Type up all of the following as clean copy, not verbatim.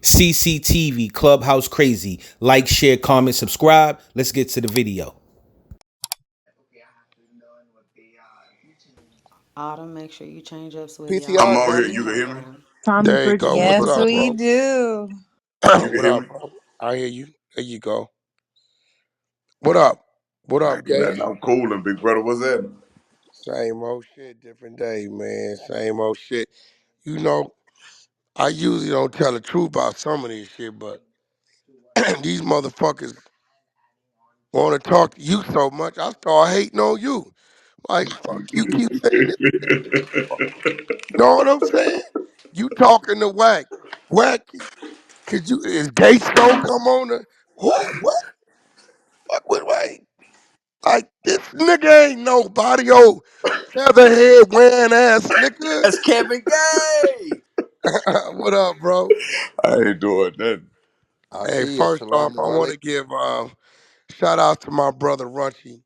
CCTV, Clubhouse Crazy. Like, share, comment, subscribe. Let's get to the video. Autumn, make sure you change up, sweetie. I I'm want PTR, you on to here. Danny. see You can her hear me? now. Tommy There you Pretty go. What's Ass. Yes, up, we bro? do. You can What hear up, me? bro? I hear you. There you go. What up? What up, Ain't nothing. Gage? I'm cool and big brother. What's that? Same old shit, different day, man. Same old shit. You know, I usually don't tell the truth about some of this shit, but these motherfuckers want to talk to you so much, I start hating on you. Like, fuck, you keep saying this. Know what I'm saying? You talking to Wack. Wack, could you, is Gates gonna come on the, who, what? Fuck with Wack. Like, this nigga ain't nobody, old featherhead wearing ass nigga. That's Kevin Gay. What up, bro? I ain't doing nothing. I Hey, see you. first off, Salam I want alaikum. to give shout out to my brother Runchy.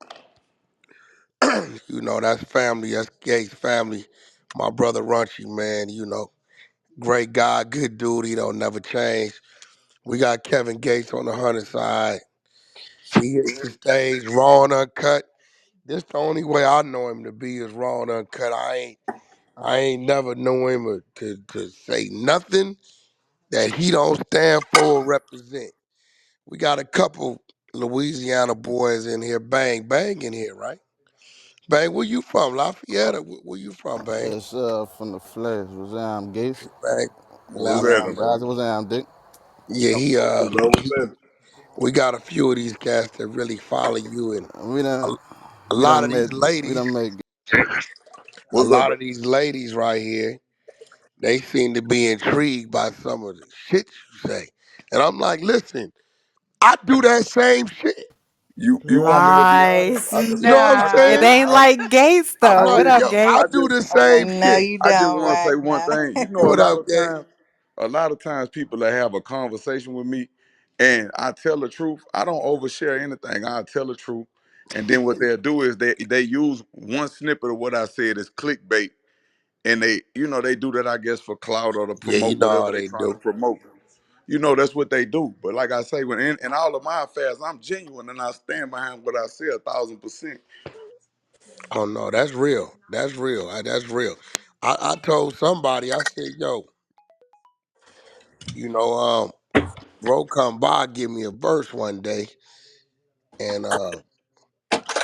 You know, that's family, that's Gates family. My brother Runchy, man, you know, great guy, good dude, he don't never change. We got Kevin Gates on the 100 side. He hits the stage raw and uncut. This the only way I know him to be is raw and uncut. I ain't never know him to say nothing that he don't stand for or represent. We got a couple Louisiana boys in here, Bang in here, right? Bang, where you from? Lafayette or where you from, Bang? Yes, from the flesh. Was Gates? Bang, What's Lafayette. happening, Guys, bro? it was Dick. Yeah, I'm cool, bro. What's happening? we got a few of these cats that really follow you, and We a, done, a we lot done of these met, we ladies, done met. a What's up, lot bro? of these ladies right here, they seem to be intrigued by some of the shit you say. And I'm like, listen, I do that same shit. You want me to be honest? Lies. I just You know want what I'm It saying? Nah. ain't like Gates I'm I though. What like, just up, yo, I I Gates? do just the I same want No, shit. you I just don't, want to say Wack. one Nah. thing. You know, What up, Gay? a lot of times people that have a conversation with me, and I tell the truth. I don't overshare anything. I tell the truth, and then what they'll do is they use one snippet of what I said as clickbait, and they do that, I guess, for clout or to Yeah, you promote know whatever how they they trying to do. promote. That's what they do. But like I say, when in all of my affairs, I'm genuine and I stand behind what I say 1,000%. Oh no, that's real. That's real. That's real. I told somebody, I said, yo, you know, bro come by, give me a verse one day, and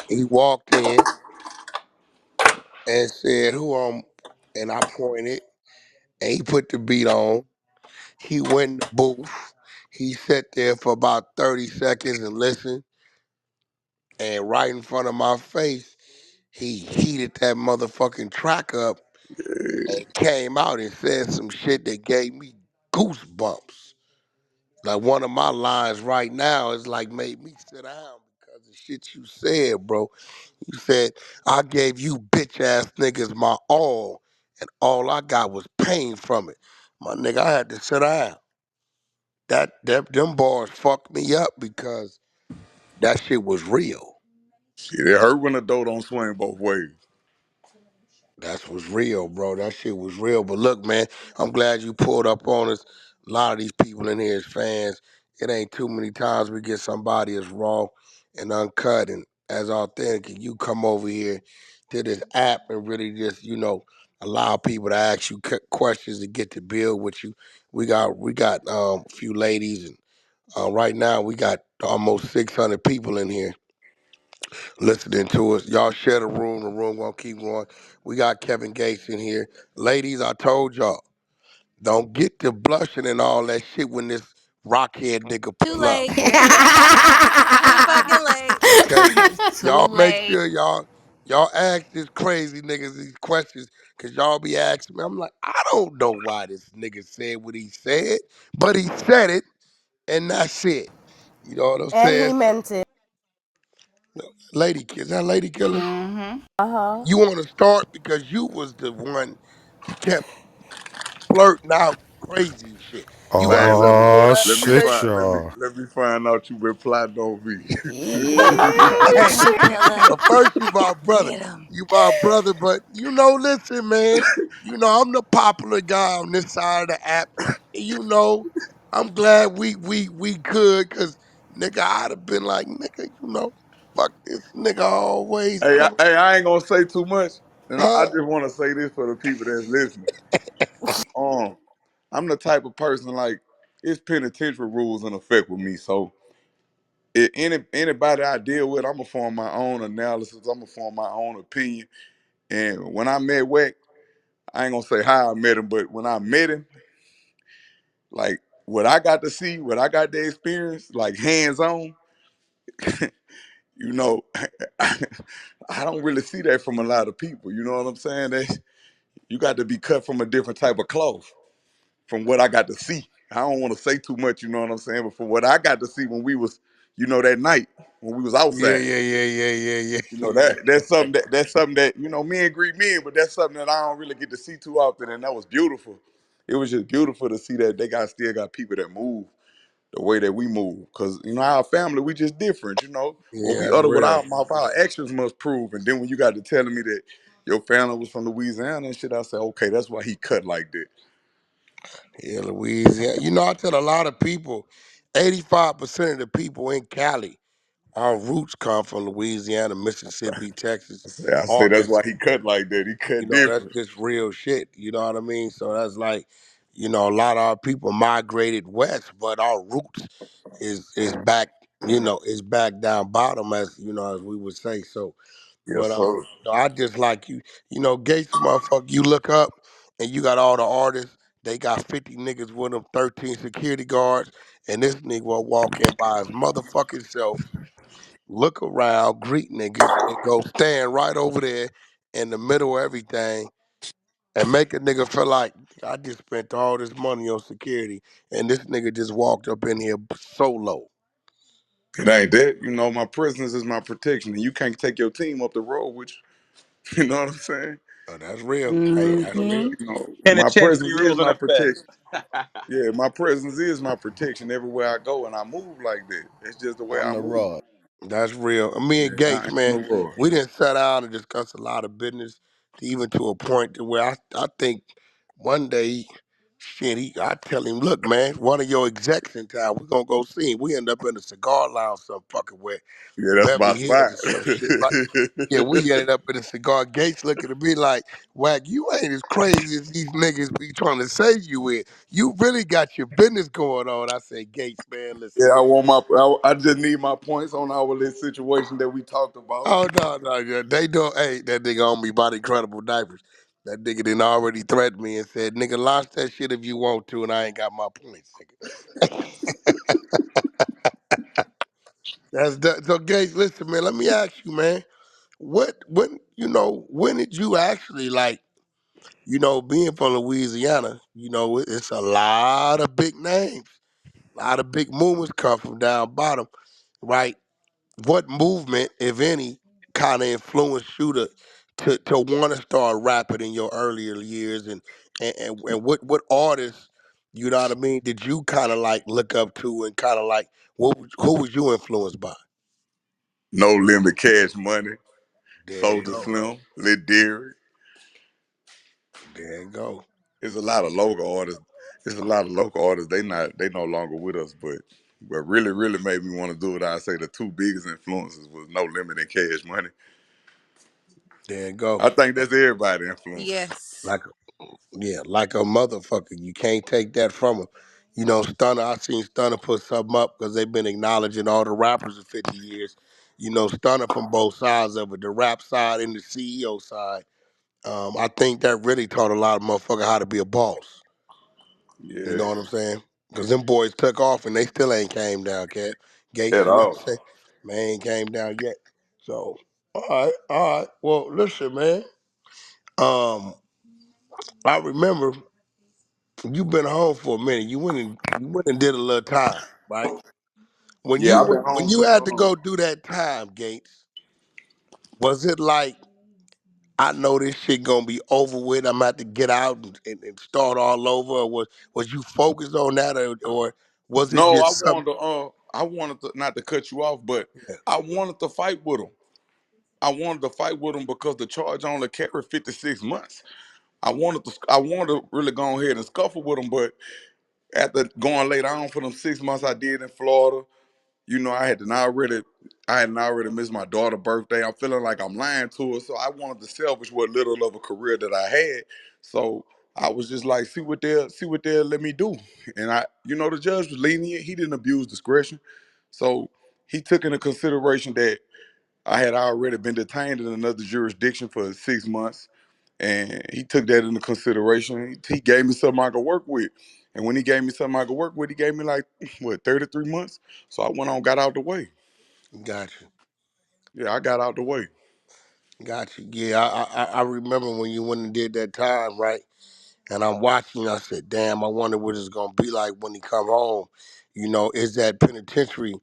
he walked in and said, who and I pointed, and he put the beat on. He went in the booth. He sat there for about 30 seconds and listened, and right in front of my face, he heated that motherfucking track up and came out and said some shit that gave me goosebumps. Like one of my lines right now is like made me sit down because the shit you said, bro. You said, I gave you bitch ass niggas my all, and all I got was pain from it. My nigga, I had to sit down. Them bars fucked me up because that shit was real. Shit, it hurt when the dough don't swing both ways. That's what's real, bro. That shit was real. But look, man, I'm glad you pulled up on us. A lot of these people in here is fans. It ain't too many times we get somebody as raw and uncut and as authentic. And you come over here to this app and really just, allow people to ask you questions to get to build with you. We got a few ladies, and right now we got almost 600 people in here listening to us. Y'all share the room. The room gonna keep going. We got Kevin Gates in here. Ladies, I told y'all, don't get to blushing and all that shit when this rockhead nigga Too pull up. late. Too fucking late. Okay? Too Y'all make late. sure y'all ask this crazy niggas these questions, cause y'all be asking me. I'm like, I don't know why this nigga said what he said, but he said it, and that's it. You know what I'm And saying? he So, meant it. lady killer, that lady killer. Uh-huh. You want to start because you was the one who kept blurting out crazy shit. You Man, let me understand Oh that, let me shit, Gate? find let me y'all. let me find out you been plotting on me. Hey, Pressure killer. well, first you my brother. Get him. You my brother, but listen, man. I'm the popular guy on this side of the app. You know, I'm glad we could, cause nigga, I'd have been like, nigga, fuck this nigga always coming. I ain't gonna say too much, and I Huh? just want to say this for the people that's listening. Um, I'm the type of person like it's penitentiary rules in effect with me. So anybody I deal with, I'm gonna form my own analysis. I'm gonna form my own opinion. And when I met Wack, I ain't gonna say how I met him, but when I met him, like what I got to see, what I got to experience, like hands on, you know, I don't really see that from a lot of people. You know what I'm saying? You got to be cut from a different type of cloth. From what I got to see. I don't want to say too much, you know what I'm saying? But from what I got to see when we was, that night when we was Yeah, outside, yeah, yeah, yeah, yeah, yeah. that's something that men greet men, but that's something that I don't really get to see too often, and that was beautiful. It was just beautiful to see that they still got people that move the way that we move, because our family we just different. What Yeah, we that's utter with real. our mouth, our actions must prove. And then when you got to telling me that your family was from Louisiana and shit, I said, okay, that's why he cut like that. Yeah, Louisiana. I tell a lot of people, 85% of the people in Cali, our roots come from Louisiana, Mississippi, Texas, I say that's why Arkansas. he cut like that. He cut That's different. just real shit. You know what I mean? So that's like, a lot of our people migrated west, but our roots is back, is back down bottom, as we would say. So, but Yes, sir. I just like Gates, motherfucker. You look up and you got all the artists. They got 50 niggas with them, 13 security guards, and this nigga will walk in by his motherfucking self, look around, greet niggas, and go stand right over there in the middle of everything and make a nigga feel like I just spent all this money on security and this nigga just walked up in here solo. It ain't that. My presence is my protection, and you can't take your team up the road with you. You know what I'm saying? Oh, that's real. Hey, that's real. Mm-hmm. My presence Penitentiary is rules in my effect. protection. Yeah, my presence is my protection everywhere I go, and I move like that. That's just the way I'm I the move. rod. That's real. Me and Yeah, I Gates, ain't man, no rush. we didn't sit down and discuss a lot of business, even to a point to where I think one day, shit, I tell him, look, man, one of your execs in town, we're gonna go see him. We end up in a cigar lounge some fucking where Yeah, that's my Beverly Hills spot. or some shit. Like, yeah, we ended up in a cigar. Gates looking at me like, Wack, you ain't as crazy as these niggas be trying to say you is. You really got your business going on. I say, Gates, man, listen, Yeah, I man. want I just need my points on our little situation that we talked about. Oh no, no, yeah, they don't. Hey, that nigga on me body credible diapers. That nigga didn't already threaten me and said, "Nigga, launch that shit if you want to," and I ain't got my points, nigga. That's that. So, Gates, listen, man. Let me ask you, man. When did you actually like, being from Louisiana? It's a lot of big names, a lot of big movements come from down bottom, right? What movement, if any, kind of influenced you to want to start rapping in your earlier years, and what artists, you know what I mean, did you kind of like look up to, and kind of like who was you influenced by? No Limit, Cash Money, There you Soldier go. Slim, Lil Derry. There you go. There's a lot of local artists. There's a lot of local artists. They no longer with us, but really, really made me want to do it. I say the two biggest influences was No Limit and Cash Money. There you go. I think that's everybody influence. Yes. Like like a motherfucker. You can't take that from him. Stunner, I seen Stunner put something up because they've been acknowledging all the rappers in 50 years. Stunner from both sides of it, the rap side and the CEO side. I think that really taught a lot of motherfuckers how to be a boss. You Yeah, know what I'm saying? Because them boys took off and they still ain't came down, cat. Gates, at you know all. what I'm saying? Man, ain't came down yet. So, all right, all right. Well, listen, man. Um, I remember you been home for a minute. You went and did a little time, right? When Yeah, you I've been went, when home you since had to go do that time, Gates, was it like, I know this shit gonna be over with, I'm about to get out and start all over, or was you focused on that, or was it No, just something? I wanted to not to cut you off, but Yeah, I wanted to fight with him. I wanted to fight with him because the charge only carried 56 months. I wanted to really go ahead and scuffle with him, but After going later on for them 6 months I did in Florida, you know, I hadn't already missed my daughter's birthday. I'm feeling like I'm lying to her. So I wanted to salvage what little of a career that I had. So I was just like, see what they'll let me do. And you know, the judge was lenient. He didn't abuse discretion. So he took into consideration that I had already been detained in another jurisdiction for 6 months. And he took that into consideration. He gave me something I could work with. And when he gave me something I could work with, he gave me like, what, 33 months? So I went on, got out the way. Got you. Yeah, I got out the way. Got you. Yeah, I remember when you went and did that time, right? And I'm watching. I said, "Damn, I wonder what it's gonna be like when he come home." You know, is that penitentiary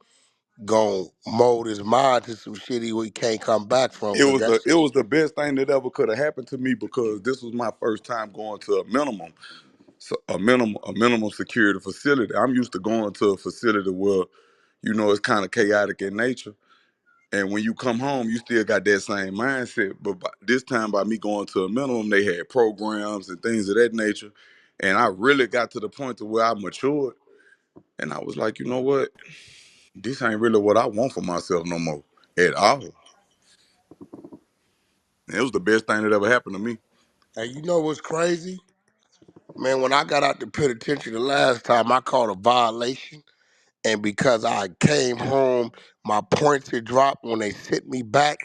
gonna mold his mind to some shit he can't come back from? Cause that It shit. was the best thing that ever could have happened to me because this was my first time going to a minimum, so a minimum security facility. I'm used to going to a facility where, you know, it's kind of chaotic in nature. And when you come home, you still got that same mindset. But this time, by me going to a minimum, they had programs and things of that nature. And I really got to the point to where I matured. And I was like, you know what? This ain't really what I want for myself no more at all. And it was the best thing that ever happened to me. And you know what's crazy, man? When I got out the penitentiary the last time, I caught a violation. And because I came home, my points had dropped. When they sent me back,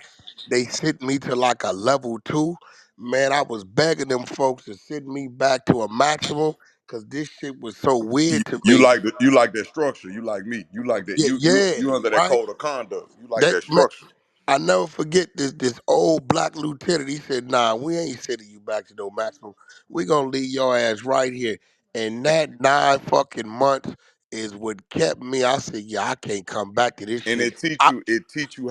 they sent me to like a level 2. Man, I was begging them folks to send me back to a maximum because this shit was so weird to me. You like that structure. You like me. You like that. Yeah, yeah, You under that right. code of conduct. You like That that man, structure. I never forget this old black lieutenant. He said, "Nah, we ain't sending you back to no maximum. We gonna leave your ass right here." And that 9 fucking months is what kept me. I said, "Yeah, I can't come back to this And shit." I, it teach you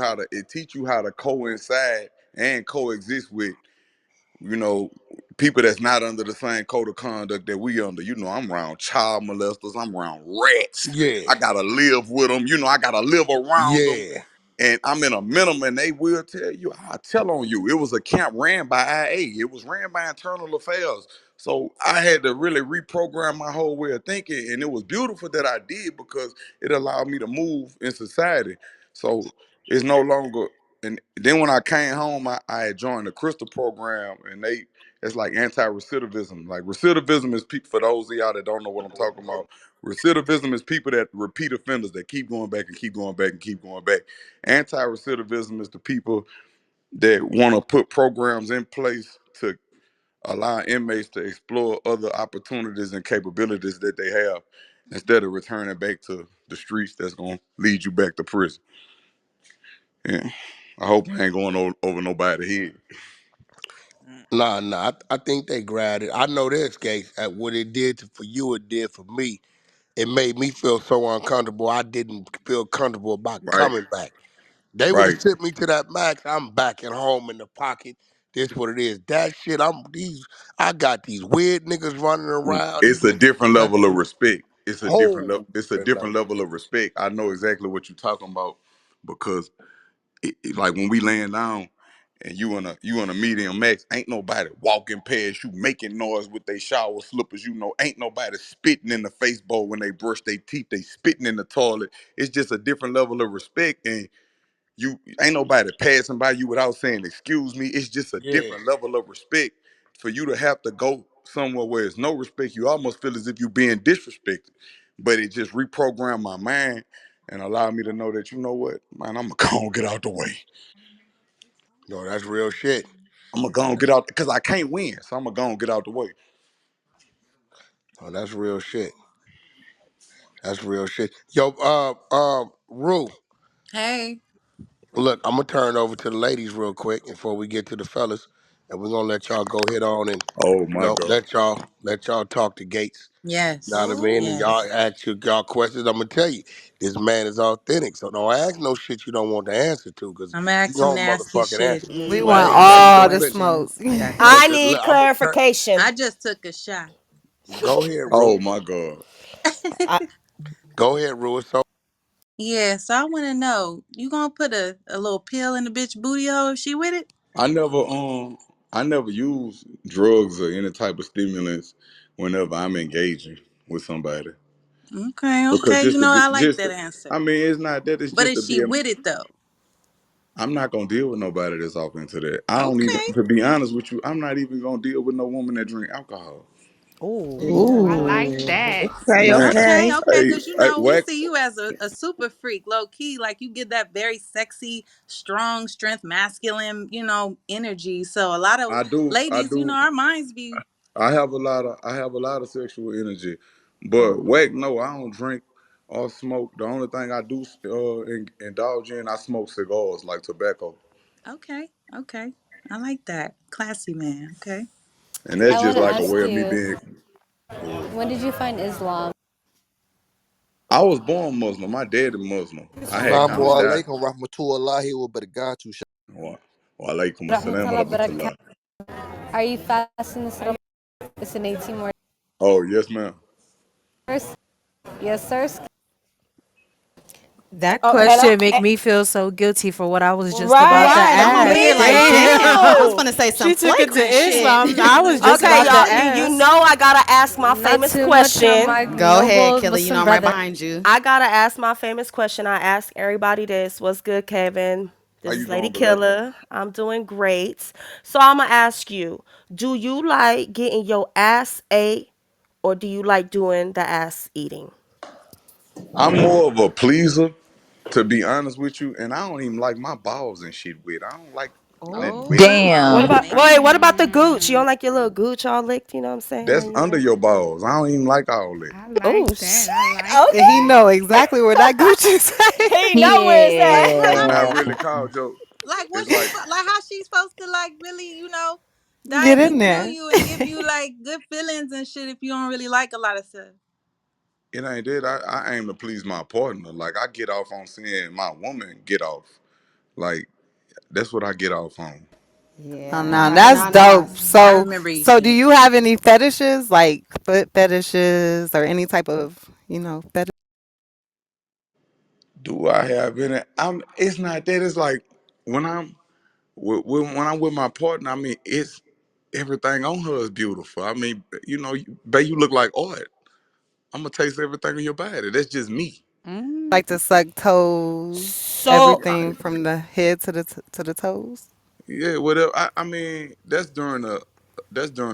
how to coincide and coexist with, you know, people that's not under the same code of conduct that we under. You know, I'm around child molesters, I'm around rats. yeah, I gotta live with them. You know, I gotta live around them. yeah. And I'm in a minimum, and they will tell you. I tell on you. It was a camp ran by IA. It was ran by Internal Affairs. So I had to really reprogram my whole way of thinking, and it was beautiful that I did because it allowed me to move in society. So it's no longer. And then when I came home, I had joined the Crystal program, and it's like anti-recidivism. Like recidivism is people, for those of y'all that don't know what I'm talking about. Recidivism is people that repeat offenders that keep going back and keep going back and keep going back. Anti-recidivism is the people that want to put programs in place to allow inmates to explore other opportunities and capabilities that they have instead of returning back to the streets that's going to lead you back to prison. Yeah. I hope I ain't going over nobody's head. Nah. I think they grabbed it. I know this, Gates. At what it did for you, it did for me. It made me feel so uncomfortable. I didn't feel comfortable about Right, coming back. They would have right. sent me to that max. I'm back at home in the pocket. This what it is. That shit. I got these weird niggas running around. These It's a niggas different level of molesting. respect. Whole It's a different different level. level of respect. I know exactly what you're talking about because like when we laying down and you in a medium max, ain't nobody walking past you making noise with their shower slippers. You know, ain't nobody spitting in the face bowl when they brush their teeth. They spitting in the toilet. It's just a different level of respect, and you ain't nobody passing by you without saying excuse me. It's just a Yeah. different level of respect. For you to have to go somewhere where there's no respect, you almost feel as if you're being disrespected. But it just reprogrammed my mind and allowed me to know that, you know what, man, I'm gonna go and get out the way. No, that's real shit. I'm gonna go and get out because I can't win, so I'm gonna go and get out the way. Oh, that's real shit. That's real shit. Yo, Rue, Hey. look, I'm gonna turn it over to the ladies real quick before we get to the fellas, and we're gonna let y'all go ahead on and Oh my God. let y'all talk to Gates. You know Yes. what I mean? And y'all Yes. ask y'all questions. I'm gonna tell you, this man is authentic. So don't ask no shit you don't want the answer to, cause I'm gonna he ask some gonna nasty motherfucking shit. answer. Just We Well, want hey, wait. hey, Just all yo, the wait listen. till smokes. I got I questions. need I'm gonna turn. clarification. I just took a shot. Go ahead, Rue. Oh my God. I, Go ahead, Rue. So Yeah, so I wanna know, you gonna put a little pill in the bitch booty hole if she with it? I never I never use drugs or any type of stimulants whenever I'm engaging with somebody. Okay, Because okay. just You to know, be I like just that to, answer. I mean, it's not that, it's But just to is be she with it though? I'm not gonna deal with nobody that's off into that. I don't even, Okay. to be honest with you, I'm not even gonna deal with no woman that drink alcohol. Ooh, I like Ooh. that. Okay, Man, Okay, okay. okay, because you hey, know, we Wack, see you as a super freak, low key. Like you get that very sexy, strong, strength, masculine, energy. So a lot of I ladies, do, our minds be I have a lot of sexual energy, but Wack, no, I don't drink or smoke. The only thing I do indulge in, I smoke cigars like tobacco, okay, okay. I like that. Classy man, okay. and that's I want just to like a ask way of me you, being. Go ahead. when did you find Islam? I was born Muslim. My daddy Muslim. I had Assalamu contact. alaikum rahmatullahi wa barakatuh. Wa wa alaikum assalam wa Rahmatullah barakatuh. rahmatullah. Are you fasting this Ramadan? It's in 18 more Oh yes, ma'am. hours. Yes, sir. That Oh, and question make me feel so guilty for what I was just about to right, Right. I'm over ask. here me like, damn. I was Damn. gonna say some She took it to flagrant shit. Islam. I was just okay, about to y'all. You ask. know I gotta ask my Not famous too much on question. my Go ahead, noble Killer. You know Muslim I'm right brother. behind you. I gotta ask my famous question. I ask everybody this. What's good, Kevin? How This you is Lady doing, beloved? Killer. I'm doing great. So I'ma ask you, do you like getting your ass ate or do you like doing the ass eating? I'm more of a pleaser, to be honest with you, and I don't even like my balls and shit wet. I don't like nothing wet in my What Oh Damn. mouth, about man. what about the gooch? You don't man, like your little gooch all licked, you know what I'm saying? That's And, under your balls. I don't even like all that. I oh like that. shit. I like And he that. know exactly where that Gucci is at. He know where it's It's at. not Yeah. really called Joe. Like It's what like like how she's supposed to like really, Get dive in into there. you and give you like good feelings and shit if you don't really like a lot of stuff. it ain't that. I aim to please my partner. Like I get off on seeing my woman get off. Like that's what I get off on. Oh, Yeah. no, I that's like dope. that. I So, remember so do yeah. you have any fetishes, like foot fetishes or any type of, fetish? Do I have any? I'm. It's not that. It's like when I'm when I'm with my partner. I mean, it's everything on her is beautiful. I mean, babe, you look like art. I'm gonna taste everything in your body. That's just me. Like to suck toes, So everything from the head to the toes? Yeah, whatever. I mean, that's during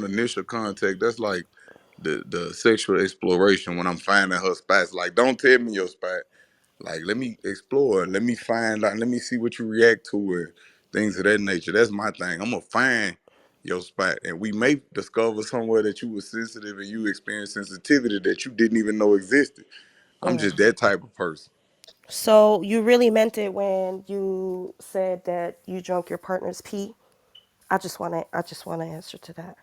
initial contact. That's like the sexual exploration when I'm finding her spots. Like, don't tell me your spot. Like, let me explore. Let me find out. Let me see what you react to and things of that nature. That's my thing. I'm gonna find your spot, and we may discover somewhere that you were sensitive and you experienced sensitivity that you didn't even know existed. I'm just that type of person. so you really meant it when you said that you drunk your partner's pee? I just wanna answer to that.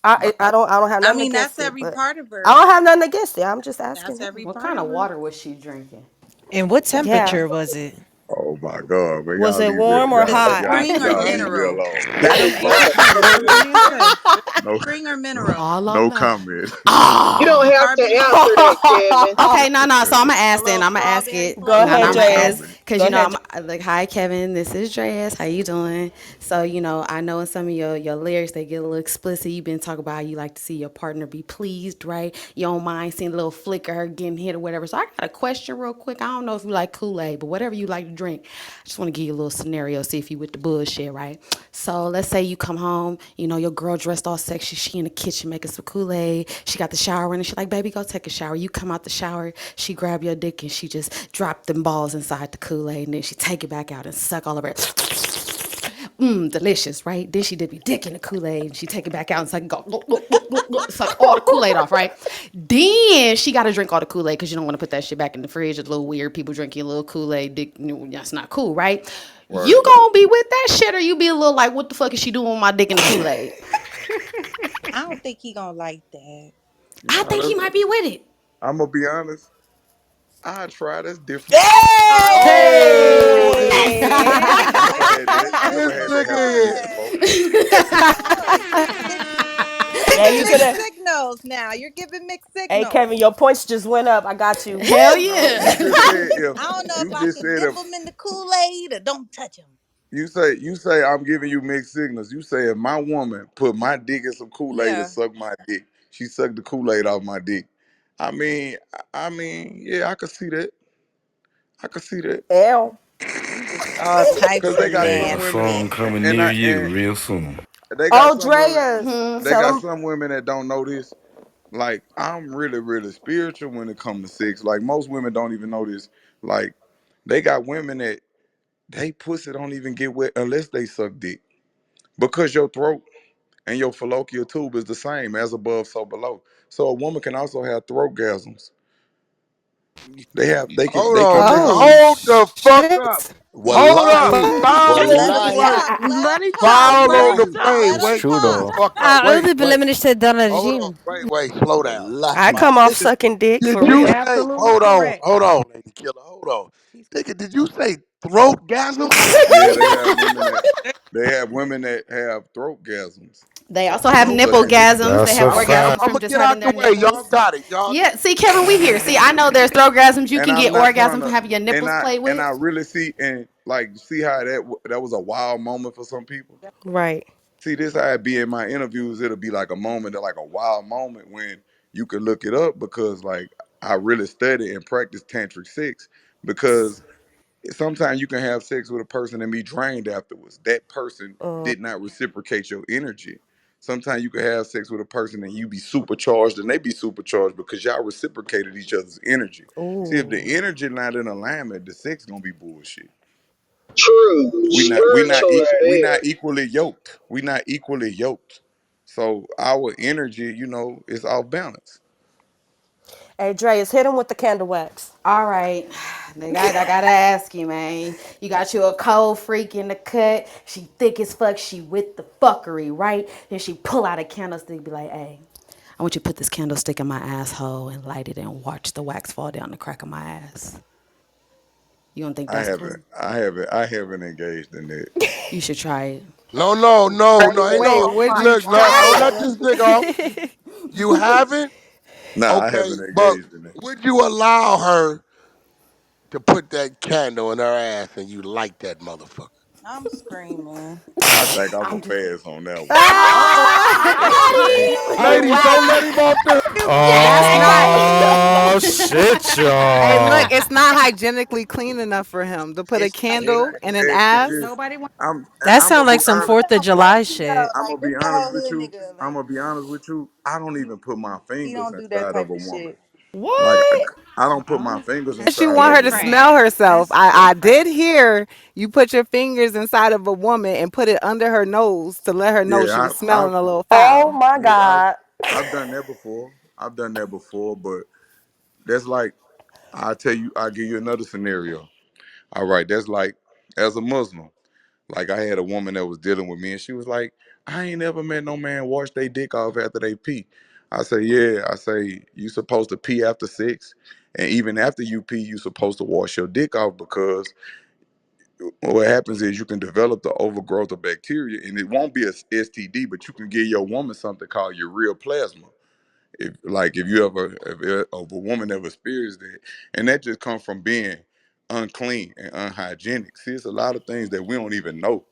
I don't have I nothing mean, that's against it, every but part of I her. don't have nothing against it. I'm just That's asking. every What part kind of of her. water was she drinking? And what Yeah. temperature was it? Oh my God, man! Was it warm or hot? Spring or Y'all leave me mineral? alone. Gotta be clear. What do you say? No, Spring or mineral? All or no nothing. comment. You don't have to Carbonate? answer that, Kevin. Okay, no. So I'm gonna A ask then. little I'm gonna ask strawberry it. Go No, flavor? no, ahead, I'm No gonna Jazz. ask comment. because Go ahead. I'm like, hi, Kevin. This is Dreas. How you doing? So I know in some of your lyrics they get a little explicit. You've been talking about how you like to see your partner be pleased, right? You don't mind seeing a little flick of her getting hit or whatever. So I got a question real quick. I don't know if you like Kool-Aid, but whatever you like to drink, I just want to give you a little scenario, see if you with the bullshit, right? So let's say you come home, your girl dressed all sexy, she in the kitchen making some Kool-Aid. She got the shower in and she like, baby, go take a shower. You come out the shower, she grab your dick and she just drop them balls inside the Kool-Aid and then she take it back out and suck all of it. Delicious, right? Then she dip your dick in the Kool-Aid and she take it back out and suck all the Kool-Aid off, right? Then she got to drink all the Kool-Aid because you don't want to put that shit back in the fridge. It's a little weird. People drinking a little Kool-Aid. Dick, that's not cool, right? Right. You gonna be with that shit or you be a little like, what the fuck is she doing with my dick in the Kool-Aid? I don't think he gonna like that. I No, think he might be with it. I'm gonna be honest. I try. That's different. Oh, That's different. Hey! I never wait, had that. I This never hold had that happen to nigga me here. before. on. It's Yeah, giving you could mixed have. signals now. You're giving mixed Hey, signals. Kevin, your points just went up. I got you. Hell Woo! No, yeah. you just said if I don't know if you I just should said dip if them in the Kool-Aid or don't touch them. you say I'm giving you mixed signals. You say if my woman put my dick in some Kool Aid and Yeah. suck my dick, she sucked the Kool Aid off my dick. Yeah, I could see that. I could see that. L. All types Cause they of got Hey, some the women, phone nasty. coming and near I you and real soon. they got Oh, some women. Dreas. They Tell got them. some women that don't know this. Like I'm really, really spiritual when it comes to sex. Like most women don't even know this. Like they got women that they pussy don't even get wet unless they suck dick because your throat and your fallopian tube is the same as above, so below. So a woman can also have throat gasms. They have Hold they on, can nigga. Oh Hold the fuck up. shit. Hold up. Wallahi. Pause on the Wallahi. plate. Let him talk. Pause Let on him the It's plate. talk. Wait true the though. fuck up. أعوذ بالله Wait. من الشيطان Hold on. الرجيم. Wait. Slow down. Wallahi. I come off Nigga, sucking dick did for you He's real. say, absolutely correct. hold on, lady killer, hold on. Nigga, did you say throat gasms? yeah, they have women that have throat gasms. They also have From nipple sucking dick. gasms. They That's have a orgasms fact. I'm from gonna just get having out the their way. Y'all nipples. got it. Y'all. Yeah, see, Kevin, we here. See, I know there's throat gasms you And can I'm get not trying orgasms from to having your nipples played and with. I really see and like see how that was a wild moment for some people. Right. See, this how it be in my interviews. It'll be like a moment, like a wild moment when you can look it up because like I really study and practice tantric sex because sometimes you can have sex with a person and be drained afterwards. That person did not reciprocate your energy. Sometimes you can have sex with a person and you be supercharged and they be supercharged because y'all reciprocated each other's energy. See, if the Ooh. energy not in alignment, the sex gonna be bullshit. True. Spiritual is We there. not equally yoked. We not equally yoked. So our energy, is off balance. Hey, Dreas, hit him with the candle wax. All right, I gotta ask you, man. You got you a cold freak in the cut. She thick as fuck. She with the fuckery, right? Then she pull out a candlestick, be like, "Hey, I want you to put this candlestick in my asshole and light it and watch the wax fall down the crack of my ass." You don't think that's cool? I haven't engaged in that. You should try it. No. Ain't Wait, no, Oh would my you look, no, try don't God. let it? this nigga off. You haven't? Nah, I Okay, haven't but engaged in that. would you allow her to put that candle in her ass and you like that motherfucker? I'm screaming. I think I'm a I'm just. pass on that one. Ah! Hey, Ladies, don't let Wack. him off the. That's not. Oh shit, Hey, look, y'all. it's not hygienically clean enough for him to put a It, candle in an it ass. just I'm That I'm sounds gonna like be some honest. 4th of July shit. I'm gonna Like, this be the honest whole with hood you. nigga. I'm Like, gonna be honest with you. I don't even put my he fingers don't do that inside of type a of woman. shit. Like What? I don't put my fingers Unless you inside want of her to a woman. smell Different. herself. That's I did different. hear you put your fingers inside of a woman and put it under her nose to let her know she Yeah, was smelling a little Oh foul. my yeah, God. I've done that before. I've done that before, but that's like I'll give you another scenario. All right, that's like as a Muslim. Like I had a woman that was dealing with me, and she was like, "I ain't never met no man wash their dick off after they pee." I say, "Yeah." I say, "You supposed to pee after sex, and even after you pee, you supposed to wash your dick off because what happens is you can develop the overgrowth of bacteria, and it won't be a STD, but you can give your woman something called urea plasma. If you ever if a woman ever experienced that, and that just comes from being unclean and unhygienic. See, it's a lot of things that we don't even know.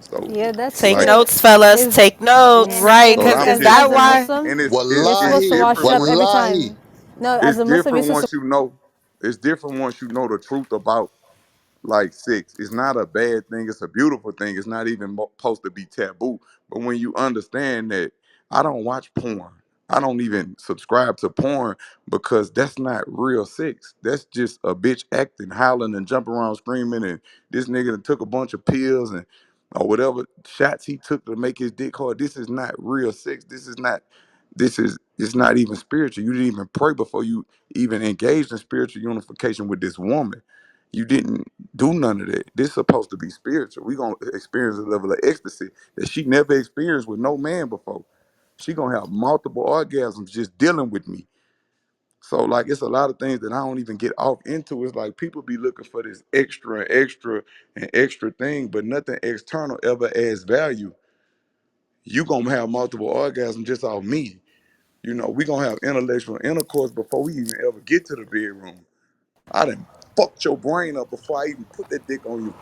So Yeah, that's Take like true. notes, fellas. Is Take notes. Right, so because I'm is it's that as a it's why? Muslim, and you're it's supposed to Wallahi. wash it different up every Wallahi. time. No, as it's a Muslim, you're different supposed to. once you know it's different once you know the truth about like sex. It's not a bad thing. It's a beautiful thing. It's not even supposed to be taboo. But when you understand that I don't watch porn, I don't even subscribe to porn because that's not real sex. That's just a bitch acting, howling and jumping around screaming. And this nigga done took a bunch of pills and or whatever shots he took to make his dick hard. This is not real sex. This is not. This is it's not even spiritual. You didn't even pray before you even engaged in spiritual unification with this woman. You didn't do none of that. This supposed to be spiritual. We gonna experience a level of ecstasy that she never experienced with no man before. She gonna have multiple orgasms just dealing with me. So like it's a lot of things that I don't even get off into. It's like people be looking for this extra and extra and extra thing, but nothing external ever adds value. You gonna have multiple orgasms just off me. We gonna have intellectual intercourse before we even ever get to the bedroom. I done fucked your brain up before I even put that dick on you.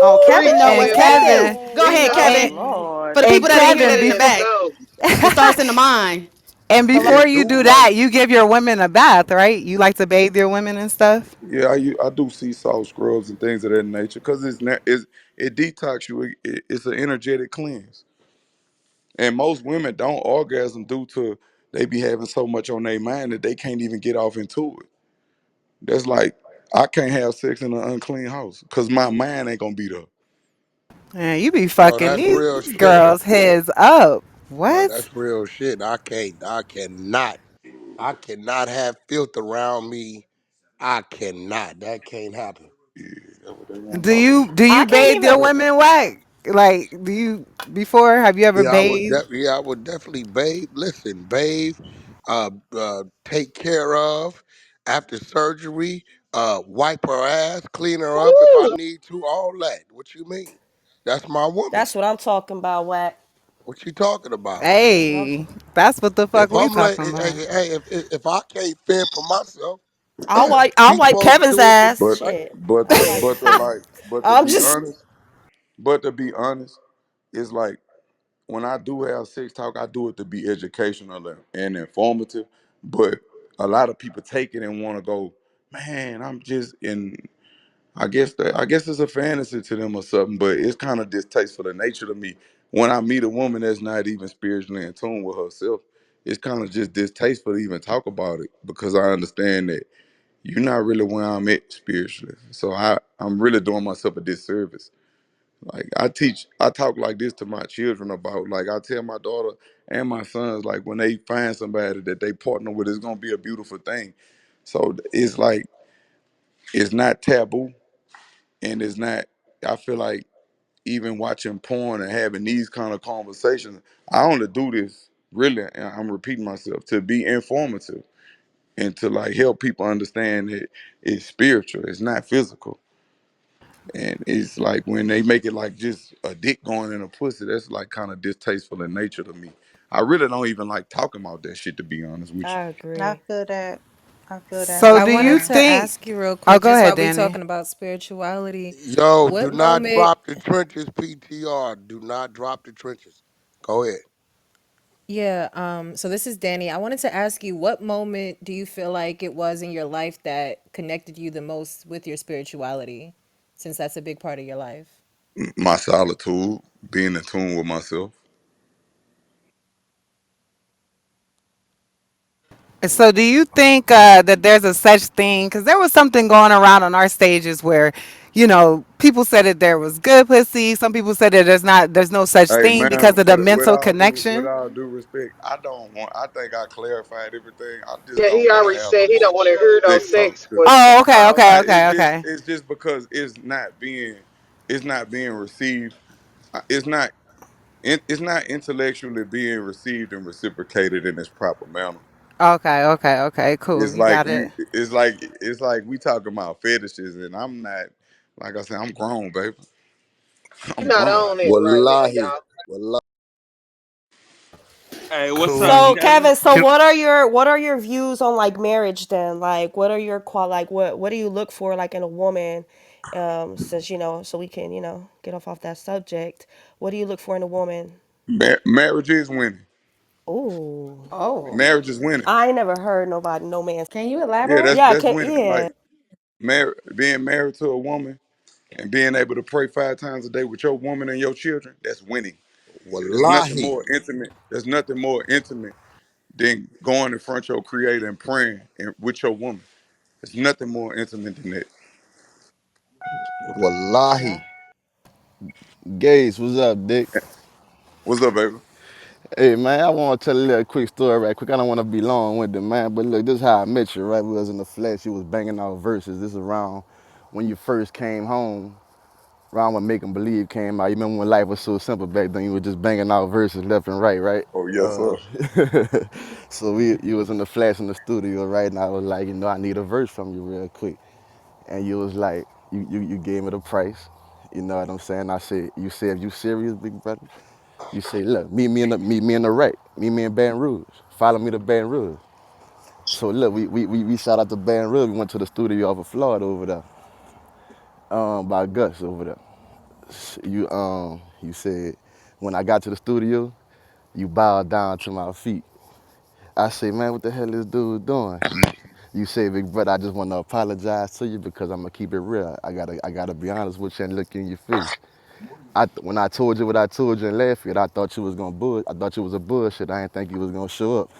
Oh, Preach Kevin know And what's it. happening. Kevin, Go He ahead, Ooh. know. Oh Kevin. and Lord. For the and people that didn't hear Kevin, that in the Kevin before back, know. it starts in the mind. And A lot. before It you do do like that, you give your women a bath, right? You like to bathe your women and stuff. yeah, I do see salt scrubs and things of that nature because it detox you. It's an energetic cleanse, and most women don't orgasm due to they be having so much on their mind that they can't even get off into it. That's like I can't have sex in an unclean house because my mind ain't gonna be there. Man, you be No, fucking that's these real shit. girls' heads up. No, What? that's real shit. I cannot have filth around me. I cannot. That can't happen. Yeah, that's what they want Do to talk about. you I can't bathe even. your women whack? Like, do you before? Have you ever bathed? Yeah, I would definitely bathe. Listen, bathe, take care of after surgery, wipe her ass, clean her up if I Woo! need to, all that. What you mean? That's my woman. That's what I'm talking about, Wack. What you talking about? That's what I'm Hey, talking. that's what the fuck If we I'm like, talking hey, about. hey, if I can't fend for myself, I'll she's wipe supposed to Kevin's do it for ass. me. But Shit. but I'll to wipe. but to like but to I'm be just. honest, but to be honest, it's like when I do have sex talk, I do it to be educational and informative. But a lot of people take it and want to go, man, I'm just in. I guess it's a fantasy to them or something, but it's kind of distasteful in nature to me. When I meet a woman that's not even spiritually in tune with herself, it's kind of just distasteful to even talk about it because I understand that you're not really where I'm at spiritually. So I'm really doing myself a disservice. Like I talk like this to my children about. Like I tell my daughter and my sons, like when they find somebody that they partner with, it's gonna be a beautiful thing. So it's like it's not taboo, and it's not. I feel like even watching porn and having these kind of conversations, I only do this really. And I'm repeating myself to be informative and to like help people understand that it's spiritual. It's not physical. And it's like when they make it like just a dick going in a pussy, that's like kind of distasteful in nature to me. I really don't even like talking about that shit to be honest with I I agree. feel that. I feel that So for I do wanted you sure. to think? ask you real Oh, quick, go just ahead, while we Danny. talking about spirituality, Yo, what do not moment drop the trenches, PTR. Do not drop the trenches. Go ahead. yeah, so this is Danny. I wanted to ask you, what moment do you feel like it was in your life that connected you the most with your spirituality, since that's a big part of your life? my solitude, being in tune with myself. So do you think that there's a such thing? Because there was something going around on our stages where, people said that there was good pussy. Some people said that there's no such Hey thing man, because of the mental with connection. all due respect, I don't want. I think I clarified everything. I just Yeah, don't he want to already have said a he don't want to hear no sex talk. sex question. Oh, okay, okay, okay, okay. It's just because it's not being received. It's not it's not intellectually being received and reciprocated in its proper manner. Okay, okay, okay, cool. It's You like got it. it's like we talking about fetishes, and I'm not. Like I said, I'm grown, baby. He I'm not grown. on it right now, Wallahi. y'all. Wallahi. Hey, what's up, So Cool. Kevin, Kevin? so what are your views on like marriage then? Like what are your like what do you look for like in a woman? Since so we can get off that subject. What do you look for in a woman? Marriage is winning. Ooh, Oh, Marriage is winning. I ain't never heard nobody no man. can you Yeah, elaborate? Yeah, I that's can't. winning. Yeah, Like being married to a woman and being able to pray 5 times a day with your woman and your children, that's winning. There's nothing Wallahi. more intimate. There's nothing more intimate than going in front of your creator and praying with your woman. There's nothing more intimate than that. yeah. Wallahi. Gates, what's up, Dick? What's up, baby? Hey, man, I want to tell a little quick story right quick. I don't want to be long-winded, man, but look, this is how I met you, right? We was in the flesh. You was banging out verses. This is around when you first came home, around when Make 'em Believe came out. You remember when life was so simple back then? You were just banging out verses left and right? Oh, yes, sir. So you was in the flash in the studio, right? And I was like, I need a verse from you real quick. And you was like, you gave me the price. You know what I'm saying? I said, you said, if you serious, big brother? You say, look, meet me in the wreck. Meet me in Baton Rouge. Follow me to Baton Rouge. So look, we shot out to Baton Rouge. We went to the studio off of Florida over there, by Gus over there. You said, when I got to the studio, you bowed down to my feet. I say, man, what the hell this dude doing? You say, big brother, I just want to apologize to you because I'm gonna keep it real. I gotta be honest with you and look in your face. When I told you what I told you in Lafayette, I thought you was gonna bull. I thought you was a bullshit. I didn't think you was gonna show up.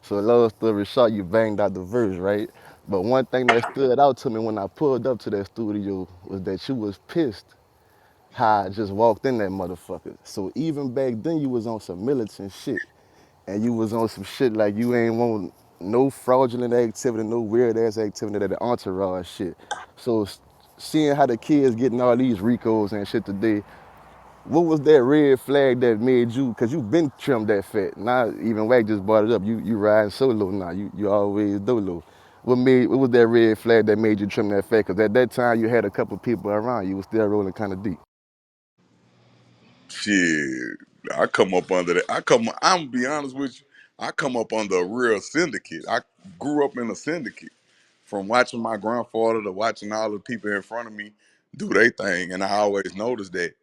So long story short, you banged out the verse, right? But one thing that stood out to me when I pulled up to that studio was that you was pissed how I just walked in that motherfucker. So even back then you was on some militant shit. And you was on some shit like you ain't want no fraudulent activity, no weird ass activity that the entourage shit. So seeing how the kids getting all these Ricos and shit today, what was that red flag that made you? Cause you been trimmed that fat. Now even Wack just brought it up. You riding solo now. You always dolo. What was that red flag that made you trim that fat? Cause at that time you had a couple people around. You was still rolling kind of deep. Shit, I come up under that. I'm gonna be honest with you. I come up under a real syndicate. I grew up in a syndicate from watching my grandfather to watching all the people in front of me do their thing, and I always noticed that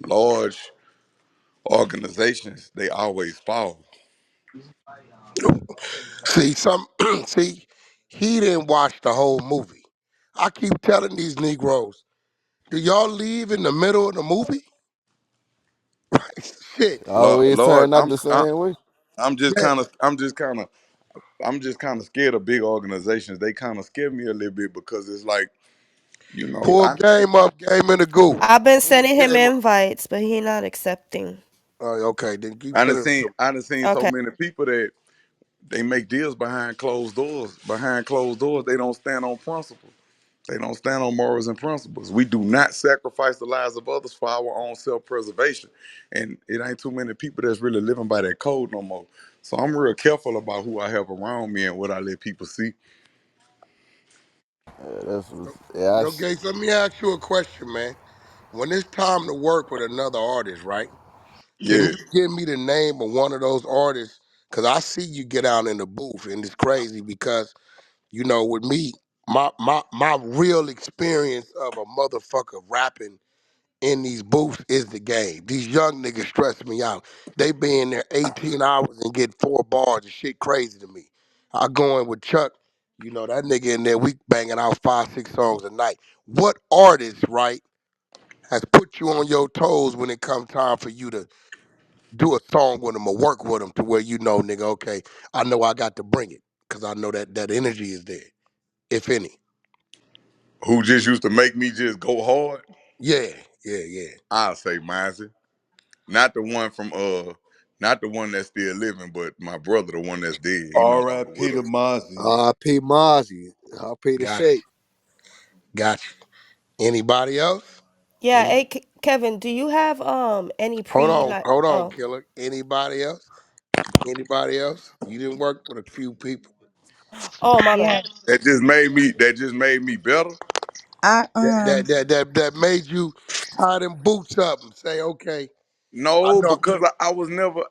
large organizations they always fall. See, see, he didn't watch the whole movie. I keep telling these Negroes, do y'all leave in the middle of the movie? Shit. Always Lord, turn out the same way. I'm just Yeah. kind of I'm just kind of scared of big organizations. They kind of scare me a little bit because it's like, Pull game up, game in the goo. I've been Pull sending him game up. invites, but he not accepting. Okay, then keep sending it to I done seen so Okay. many people that they make deals behind closed doors. Behind closed doors, they don't stand on principle. They don't stand on morals and principles. We do not sacrifice the lives of others for our own self-preservation. And it ain't too many people that's really living by that code no more. So I'm real careful about who I have around me and what I let people see. me. Yeah. Yo, Gates, let me ask you a question, man. When it's time to work with another artist, right? Can Yeah. you give me the name of one of those artists? Because I see you get out in the booth, and it's crazy because, with me, my real experience of a motherfucker rapping in these booths is the game. These young niggas stress me out. They be in there 18 hours and get 4 bars and shit crazy to me. I go in with Chuck, that nigga in there, we banging out 5, 6 songs a night. What artist, right, has put you on your toes when it comes time for you to do a song with them or work with them to where nigga, okay, I know I got to bring it because I know that energy is there, if any. Who just used to make me just go hard? Yeah, yeah, yeah. I'll say Mizey. Not the one from not the one that's still living, but my brother, the one that's dead. He no longer R.I.P. with to us. Mozzie. R.I.P. Mozzie. R.I.P. to Got Shake. you, got you. Anybody else? Yeah. Any? Hey, Kevin, do you have any Hold pre on, like? hold on, Oh, killer. Anybody else? Anybody else? You didn't work with a few people oh, my Yeah. bad. That just made me better. I that made you tie them boots up and say, okay, I No, know. because I was never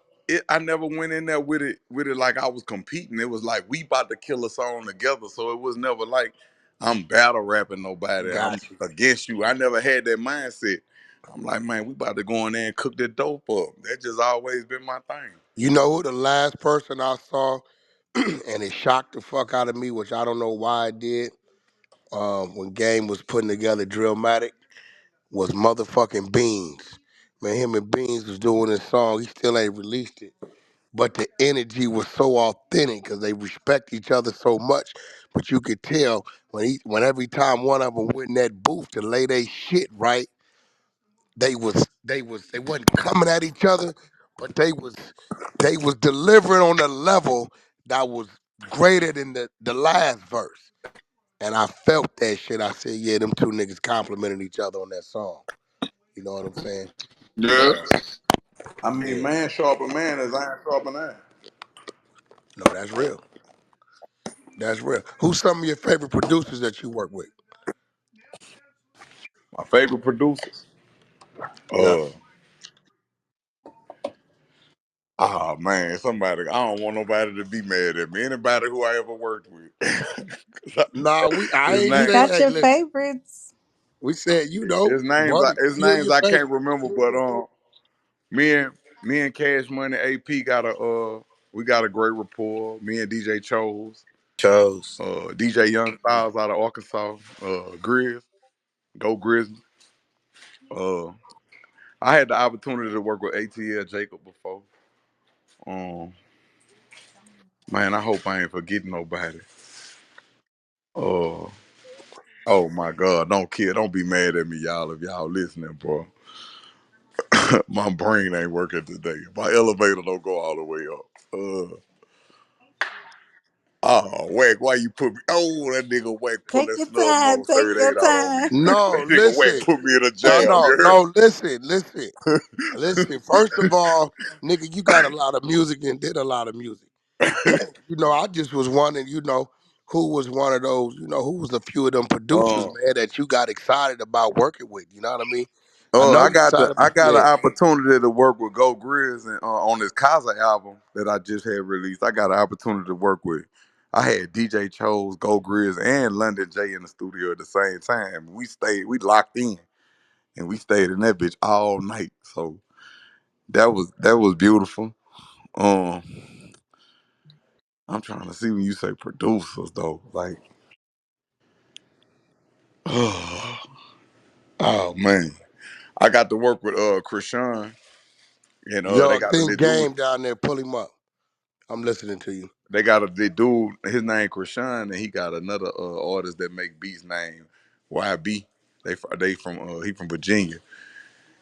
I never went in there with it like I was competing. It was like we about to kill a song together. So it was never like I'm battle rapping nobody. I'm Got you. against you. I never had that mindset. I'm like, man, we about to go in there and cook that dope up. That just always been my thing. You know who the last person I saw, and it shocked the fuck out of me, which I don't know why it did. When Game was putting together Drillmatic, was motherfucking Beans. Man, him and Beans was doing this song. He still ain't released it. But the energy was so authentic because they respect each other so much. But you could tell when every time one of them went in that booth to lay their shit right, they wasn't coming at each other, but they was delivering on a level that was greater than the last verse. And I felt that shit. I said, yeah, them two niggas complimenting each other on that song. You know what I'm saying? Yeah. I mean, Yeah. man sharper man is iron sharper iron. No, that's real. That's real. Who's some of your favorite producers that you work with? My favorite producers. Yep. Uh oh man, somebody I don't want nobody to be mad at me. Anybody who I ever worked with. Nah, I his ain't You name say, got hey, your listen, favorites. we said, one or his few of names your I can't favorites. remember, but me and Cash Money AP got a We got a great rapport. Me and DJ Chose, Chose. DJ Young Styles out of Arkansas, Grizz, go Grizz. Uh, I had the opportunity to work with ATL Jacob before. Um, man, I hope I ain't forgetting nobody. Uh, oh my God, don't be mad at me, y'all, if y'all listening, bro. My brain ain't working today. My elevator don't go all the way up. Wack, why you put me? Oh, that nigga Wack pull Take that your snub time. nose Take your 38 out on me. time. No, That nigga Wack listen. put me in a No, jam. no, You heard? no. Listen. First of all, nigga, you got a lot of music and did a lot of music. I just was wondering, who was one of those, who was a few of them producers, Uh, man, that you got excited about working with. You know what I mean? I know I you got the excited I about, got an yeah. opportunity to work with Go Grizz and on this Kaza album that I just had released. I got an opportunity to work with. I had DJ Chose, Go Grizz, and London J in the studio at the same time. We locked in, and we stayed in that bitch all night. So that was beautiful. Um, I'm trying to see when you say producers though, like, oh man, I got to work with Krishan, and they Yo, got think the dude. game down there, pull him up. I'm listening to you. They got the dude. His name Krishan, and he got another artist that make beats named YB. They from he from Virginia,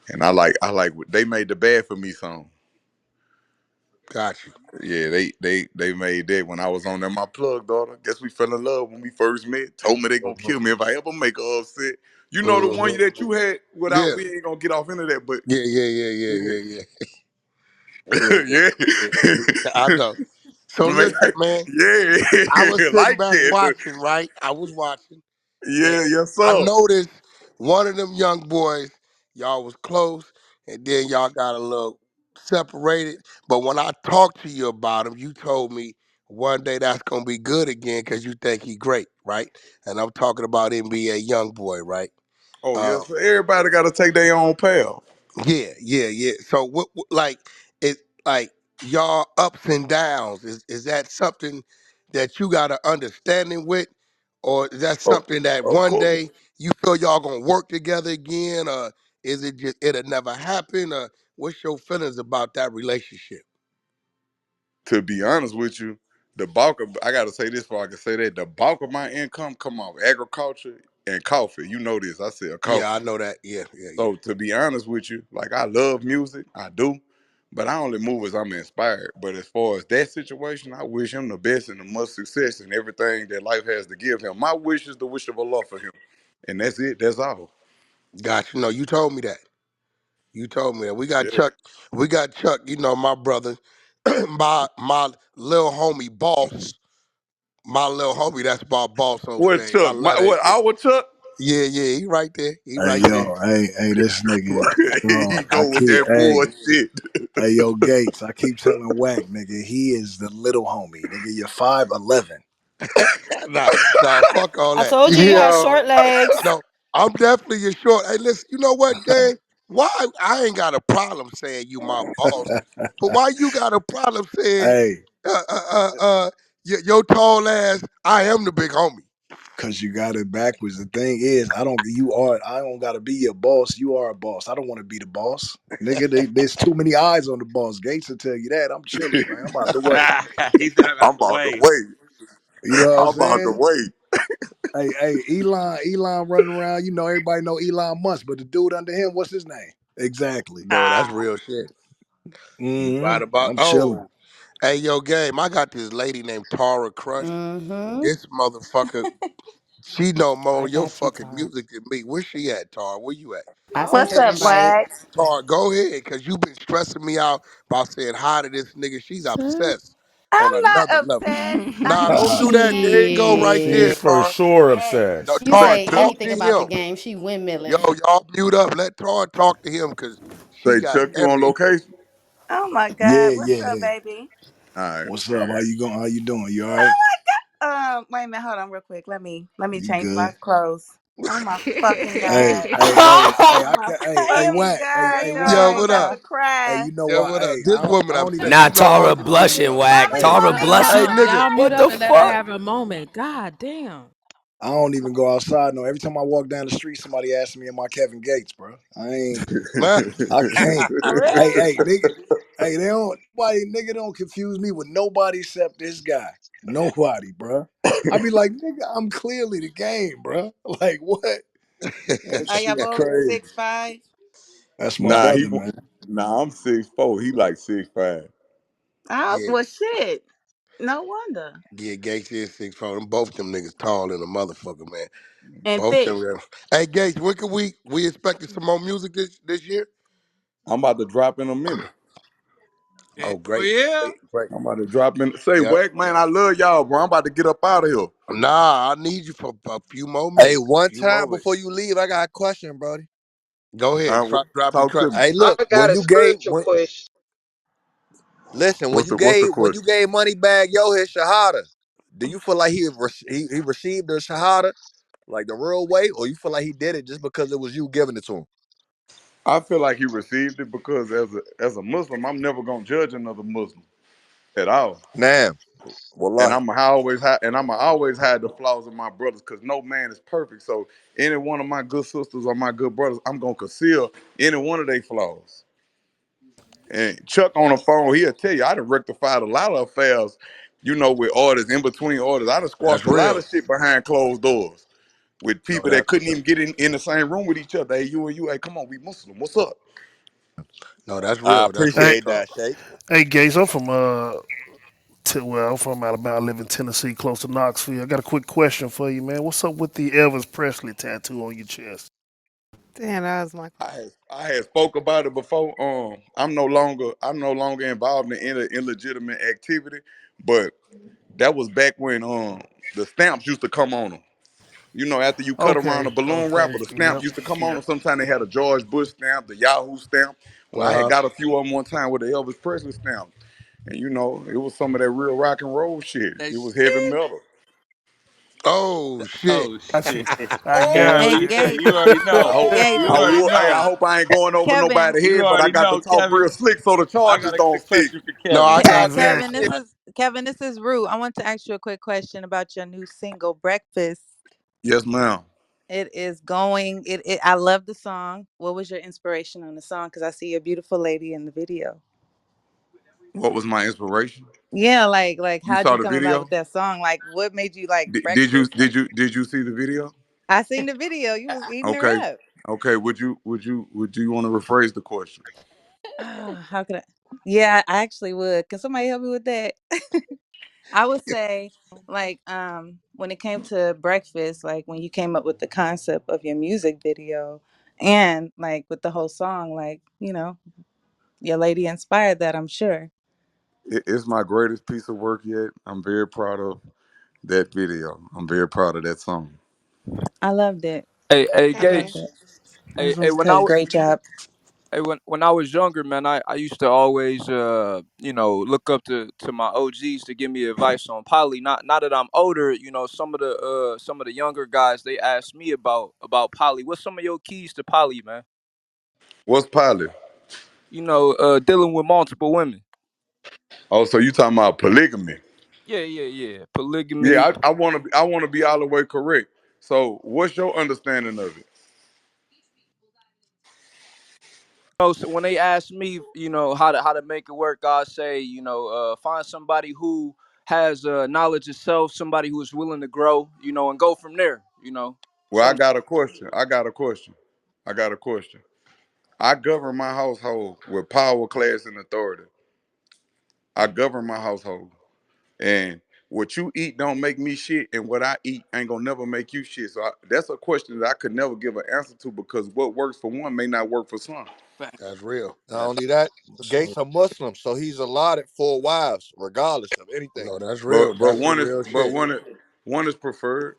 and I like they made the Bad for Me song. Got you. Yeah, they made that when I was on there. My plug daughter. Guess we fell in love when we first met. Told me they gonna Hmm. kill me if I ever make her upset. You know the one Hmm. that you had without Yeah. we ain't gonna get off into that, but yeah, Yeah. Yeah, yeah, yeah. yeah. I know. So Make listen, man. I was yeah, sitting like back that. watching, right? I was watching, and Yeah, yes I sir. noticed one of them young boys, y'all was close, and then y'all got a little separated. But when I talked to you about him, you told me one day that's gonna be good again because you think he great, right? And I'm talking about NBA young boy, right? Oh Um, yes, sir. Everybody got to take their own path. yeah. So like, it like y'all ups and downs? Is that something that you got an understanding with, or is that Oh, something that of one course. day you feel y'all gonna work together again, or is it just it'll never happen? Or what's your feelings about that relationship? To be honest with you, the bulk of I gotta say this before I can say that the bulk of my income come off agriculture and coffee. You know this. I said Yeah, coffee. I know that. Yeah. So to be honest with you, like I love music, I do, but I only move as I'm inspired. But as far as that situation, I wish him the best and the much success and everything that life has to give him. My wish is the wish of Allah for him, and that's it. That's all. Got you. No, you told me that. You told me that. We got Yeah. Chuck. We got Chuck. My brother, my little homie, boss. My little homie, that's my boss on What stage. I Chuck? love that What shit. our Chuck? Yeah, he right there. He Hey right there. yo, hey, this nigga. Here Yo, you I go with keep, that bullshit. hey yo, Gates. I keep telling Wack, nigga, he is the little homie, nigga. You're 5'11". Nah, fuck all I that. told you you had Yo. short legs. No, I'm definitely your short. Hey, listen, you know what, gang? Why I ain't got a problem saying you my boss, but why you got a problem saying, Hey, uh, uh, uh, uh, your tall ass? I am the big homie. cause you got it backwards. The thing is, I don't gotta be your boss. You are a boss. I don't want to be the boss, nigga. There's too many eyes on the boss. Gates will tell you that. I'm chilling, man. I'm out the way. He said I I'm got the about to way. wait. You know what I'm I'm about to saying? wait. Hey, Elon running around. You know, everybody know Elon Musk, but the dude under him, what's his name? Exactly. No, that's real shit. You right about? I'm chilling. Oh, hey, yo, game. I got this lady named Tara Crush. Mm-hmm. This motherfucker, she know more I your got you, fucking Tar. music than me. Where she at, Tara? Where you at? I sent What's her an up, invite. Wack? Tar, go ahead, cause you been stressing me out by saying hi to this nigga. She's Tuh. obsessed on I'm not another level. upset. Not Nah, don't do that. There you go, right She's there, Shit. for Tar. sure upset. No, obsessed. You Tar, say talk anything to about the him. game, she Yo, windmilling. y'all mute up. Let Tar talk to him, cause she Say got Chuck, you on every. location? Oh my God. Yeah, What's yeah, up, yeah. baby? All right. What's up? How you going? How you doing? You all right? Wait a minute. Hold on real quick. Let me You change my good? clothes. Oh my fucking Hey, god. hey, hey, hey, Oh I my can't. Hey, fucking Wack. Hey, god, hey, yo! Wack. Yo, I Hey, what about Wack. up? to Hey, cry. you know Yo, what? what up? Hey, This woman I don't even. upset. Nah, She know Tara what to do. blushing, Wack. Mommy Hey, Tara won't leave me Hey, blushing. alone. nigga. Y'all mute What up the and let her fuck? have a moment. God damn. I don't even go outside. No, every time I walk down the street, somebody asks me, "Am I Kevin Gates, bro?" I ain't. Man. I can't. Hey, Really? hey, nigga. Hey, they don't. Nobody, nigga, don't confuse me with nobody except this guy. Nobody, bro. I be like, nigga, I'm clearly the game, bro. Like what? That Are y'all shit both crazy. 6'5"? That's my Nah, brother, man. I'm 6'4". He like 6'5". Oh Yeah, well, shit. No wonder. yeah, Gates is 6'4". Them both them niggas tall in a motherfucker, man. And Both thick. them. Hey, Gates, when can we expecting some more music this year? I'm about to drop in a minute. Oh, Oh great, yeah? great, great. I'm about to drop in. Say, Yep. Wack, man, I love y'all, bro. I'm about to get up out of here. Nah, I need you for a few more Hey, minutes. one Few more time minutes. before you leave, I got a question, Brody. Go ahead. All right, Drop your talk to me. trust. Hey, I look, got a spiritual question. listen, What's the when you question? gave Moneybag Yo his shahada, do you feel like he received the shahada like the real way, or you feel like he did it just because it was you giving it to him? I feel like he received it because as a Muslim, I'm never gonna judge another Muslim at all. Nah, And wallahi. I'm always hide the flaws of my brothers because no man is perfect. So any one of my good sisters or my good brothers, I'm gonna conceal any one of their flaws. And Chuck on the phone, he'll tell you I done rectified a lot of affairs, with orders, in between orders. I done That's squashed a lot real. of shit behind closed doors with No, people that that couldn't even get in the same room with each other. Hey, you and you, hey, come on, we Muslim. What's up? no, that's I real. That's real Hey, appreciate talk. that, Sheikh. hey, Gates, I'm from I'm from Alabama. I live in Tennessee, close to Knoxville. I got a quick question for you, man. What's up with the Elvis Presley tattoo on your chest? Damn, that was my I had spoke about it before. I'm no longer involved in any illegitimate activity, but that was back when the stamps used to come on them. After you cut around Okay, a balloon okay, wrapper, the stamp yep, used to come on yep. them. Sometimes they had a George Bush stamp, the Yahoo stamp. Well, Uh I had huh. got a few of them one time with the Elvis Presley stamp. And it was some of that real rock and roll shit. That It was heavy shit. metal. Oh shit. Oh Got you. shit. I got Hey, you. You Gates. already I know. hope Gates. You I already would hey, I know. hope I ain't going over Kevin. nobody's You head, but I already got to know, talk Kevin. real slick so the I charges got a don't quick stick. question for No, I Kevin. got this. Kevin, exactly. Kevin, this is Rue. I want to ask you a quick question about your new single, Breakfast. Yes, ma'am. It is going. I love the song. What was your inspiration on the song? Because I see a beautiful lady in the video. What was my inspiration? Yeah, like You how'd saw you the come about with video? that song? Like, what made you like Did you breakfast? did Like, you did you see the video? I seen the video. You was eating her Okay. up. Okay. Would you want to rephrase the question? How could I? Yeah, I actually would. Can somebody help me with that? I would say, like, when it came to breakfast, like when you came up with the concept of your music video, and like with the whole song, like your lady inspired that. I'm sure. It's my greatest piece of work yet. I'm very proud of that video. I'm very proud of that song. I loved it. Hey, I loved Gates. it. Hey, It was a great job. when I was younger, man, I used to always look up to my OGs to give me advice on poly. Not now that I'm older, some of the younger guys they asked me about poly. What's some of your keys to poly, man? What's pilot? Dealing with multiple women. Oh, so you talking about polygamy? Yeah. Polygamy. Yeah, I want to be all the way correct. So, what's your understanding of it? So when they ask me, how to make it work, I say, find somebody who has knowledge of self, somebody who is willing to grow, and go from there. Well, I Some got a question. I got a question. I govern my household with power, class, and authority. I govern my household, and what you eat don't make me shit, and what I eat ain't gonna never make you shit. So that's a question that I could never give an answer to because what works for one may not work for some. That's real. Not only that, Gates a Muslim, so he's allotted 4 wives, regardless of anything. No, that's But real. but That's some one is real but shit. one is preferred.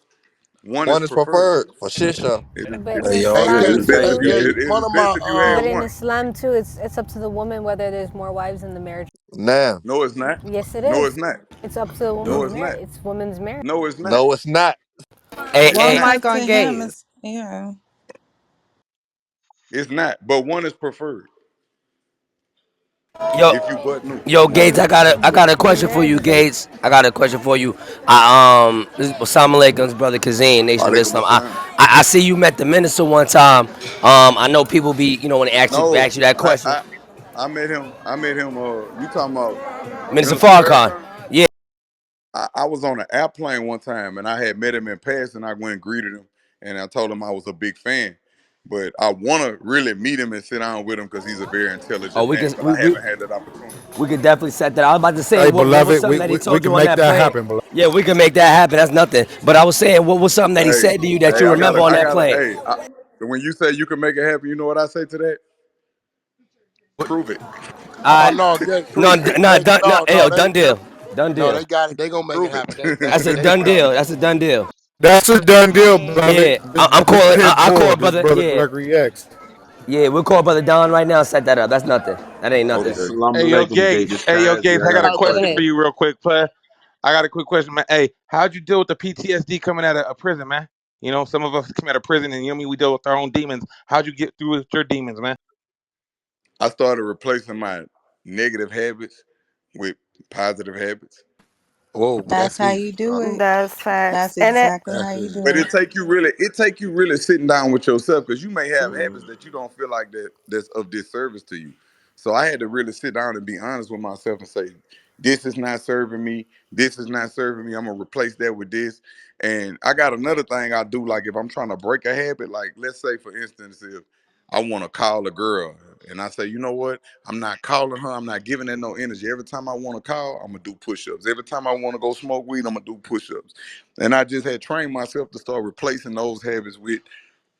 One is One is preferred. preferred for shisha. It is, But it in is, Hey, it y'all Islam is good. best Hey, if too, you Gates. it One is of best my if you had but in one. Islam too, it's up to the woman whether there's more wives in the marriage. Nah, No, it's not. Yes, it No, it's is. not. It's up to the No, woman's it's not. marriage. It's woman's marriage. No, it's not. no, it's not. Hey, It's Well, One not. mic talk on to him. Gates. Yeah. It's not, but one is preferred Yo, if you butt new. yo, Gates, I got a question for you, Next. Gates. I got a question for you. This is Assalamu alaikum's brother Kazeen, Nation of Alaikum Islam. assalam. I see you met the minister one time. I know people be, when they No, ask you that I, question. I I met him. I met him. You talking about Minister Minister Farrakhan. Farrakhan? Yeah. I was on an airplane one time and I had met him in passing. I went and greeted him and I told him I was a big fan. But I want to really meet him and sit down with him because he's a very Oh, intelligent we man. can But we, I we haven't had that opportunity. we could definitely set that. I was about to say Hey, what was beloved, something we, that he we, we told can you on make that that plane. happen, beloved. Yeah, we can make that happen. That's nothing. But I was saying, what was something that he Hey, said to you that hey, you remember on I that gotta. plane? Hey, when you say you can make it happen, you know what I say to that? What? Prove it. Oh Uh, no, yeah, no, true. no, done, no, No, hey, no, yo, done deal, done no, deal. they got it. They gonna make it Prove happen. That's a They done will. deal. That's a done deal. That's a done deal, beloved. Yeah, This, I'm this calling. pit I'll call pulled. This brother. brother Yeah, Gregory X. yeah, we'll call brother Don right now and set that up. That's nothing. That ain't Okay. nothing. Salam Hey yo, alaikum, gay. Gates. This Hey yo, Kazi. Gates. I I got got a a Oh, go question question. for ahead. you, real quick, player. I got a quick question, man. Hey, how'd you deal with the PTSD coming out of a prison, man? You know, some of us come out of prison, and you know what I mean, we deal with our own demons. How'd you get through with your demons, man? I started replacing my negative habits with positive habits. Whoa, That's that's how easy, you do brother. it. That's facts. That's And it, exactly how That's you easy. do But it. it take you really sitting down with yourself because you may have habits that you don't feel like that's of disservice to you. So I had to really sit down and be honest with myself and say, this is not serving me. This is not serving me. I'm gonna replace that with this. And I got another thing I do, like if I'm trying to break a habit, like let's say for instance, if I want to call a girl and I say, you know what? I'm not calling her. I'm not giving her no energy. Every time I want to call, I'm gonna do push-ups. Every time I want to go smoke weed, I'm gonna do push-ups. And I just had trained myself to start replacing those habits with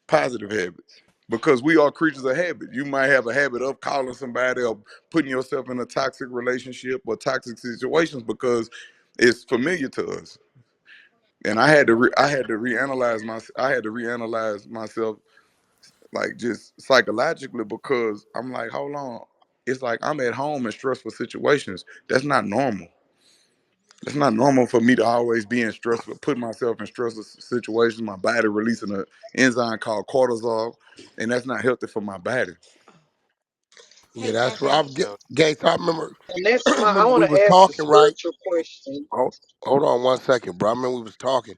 positive habits. Because we are creatures of habit. You might have a habit of calling somebody or putting yourself in a toxic relationship or toxic situations because it's familiar to us. And I had to reanalyze myself like just psychologically because I'm like, hold on. It's like I'm at home in stressful situations. That's not normal. It's not normal for me to always be in stressful, put myself in stressful situations. My body releasing an enzyme called cortisol, and that's not healthy for my body. Yeah, that's what I'm getting. Gates, I remember. And that's my. I remember want we to was ask a talking, right? spiritual question. Hold, hold on one second, bro. I remember we was talking,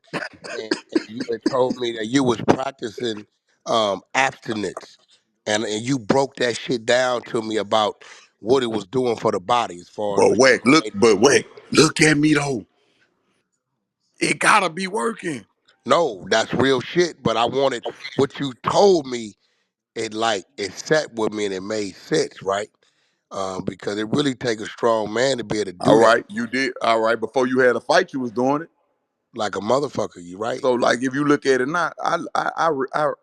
and you had told me that you was practicing abstinence, and you broke that shit down to me about what it was doing for the body as far as rejuvenating. Look at me though. It gotta be working. No, that's real shit. But I wanted what you told me. It sat with me and it made sense, right? Because it really takes a strong man to be able to All do that, right, you did. All right, before you had a fight, you was doing it. like a motherfucker. You right? So, like, if you look at it now, I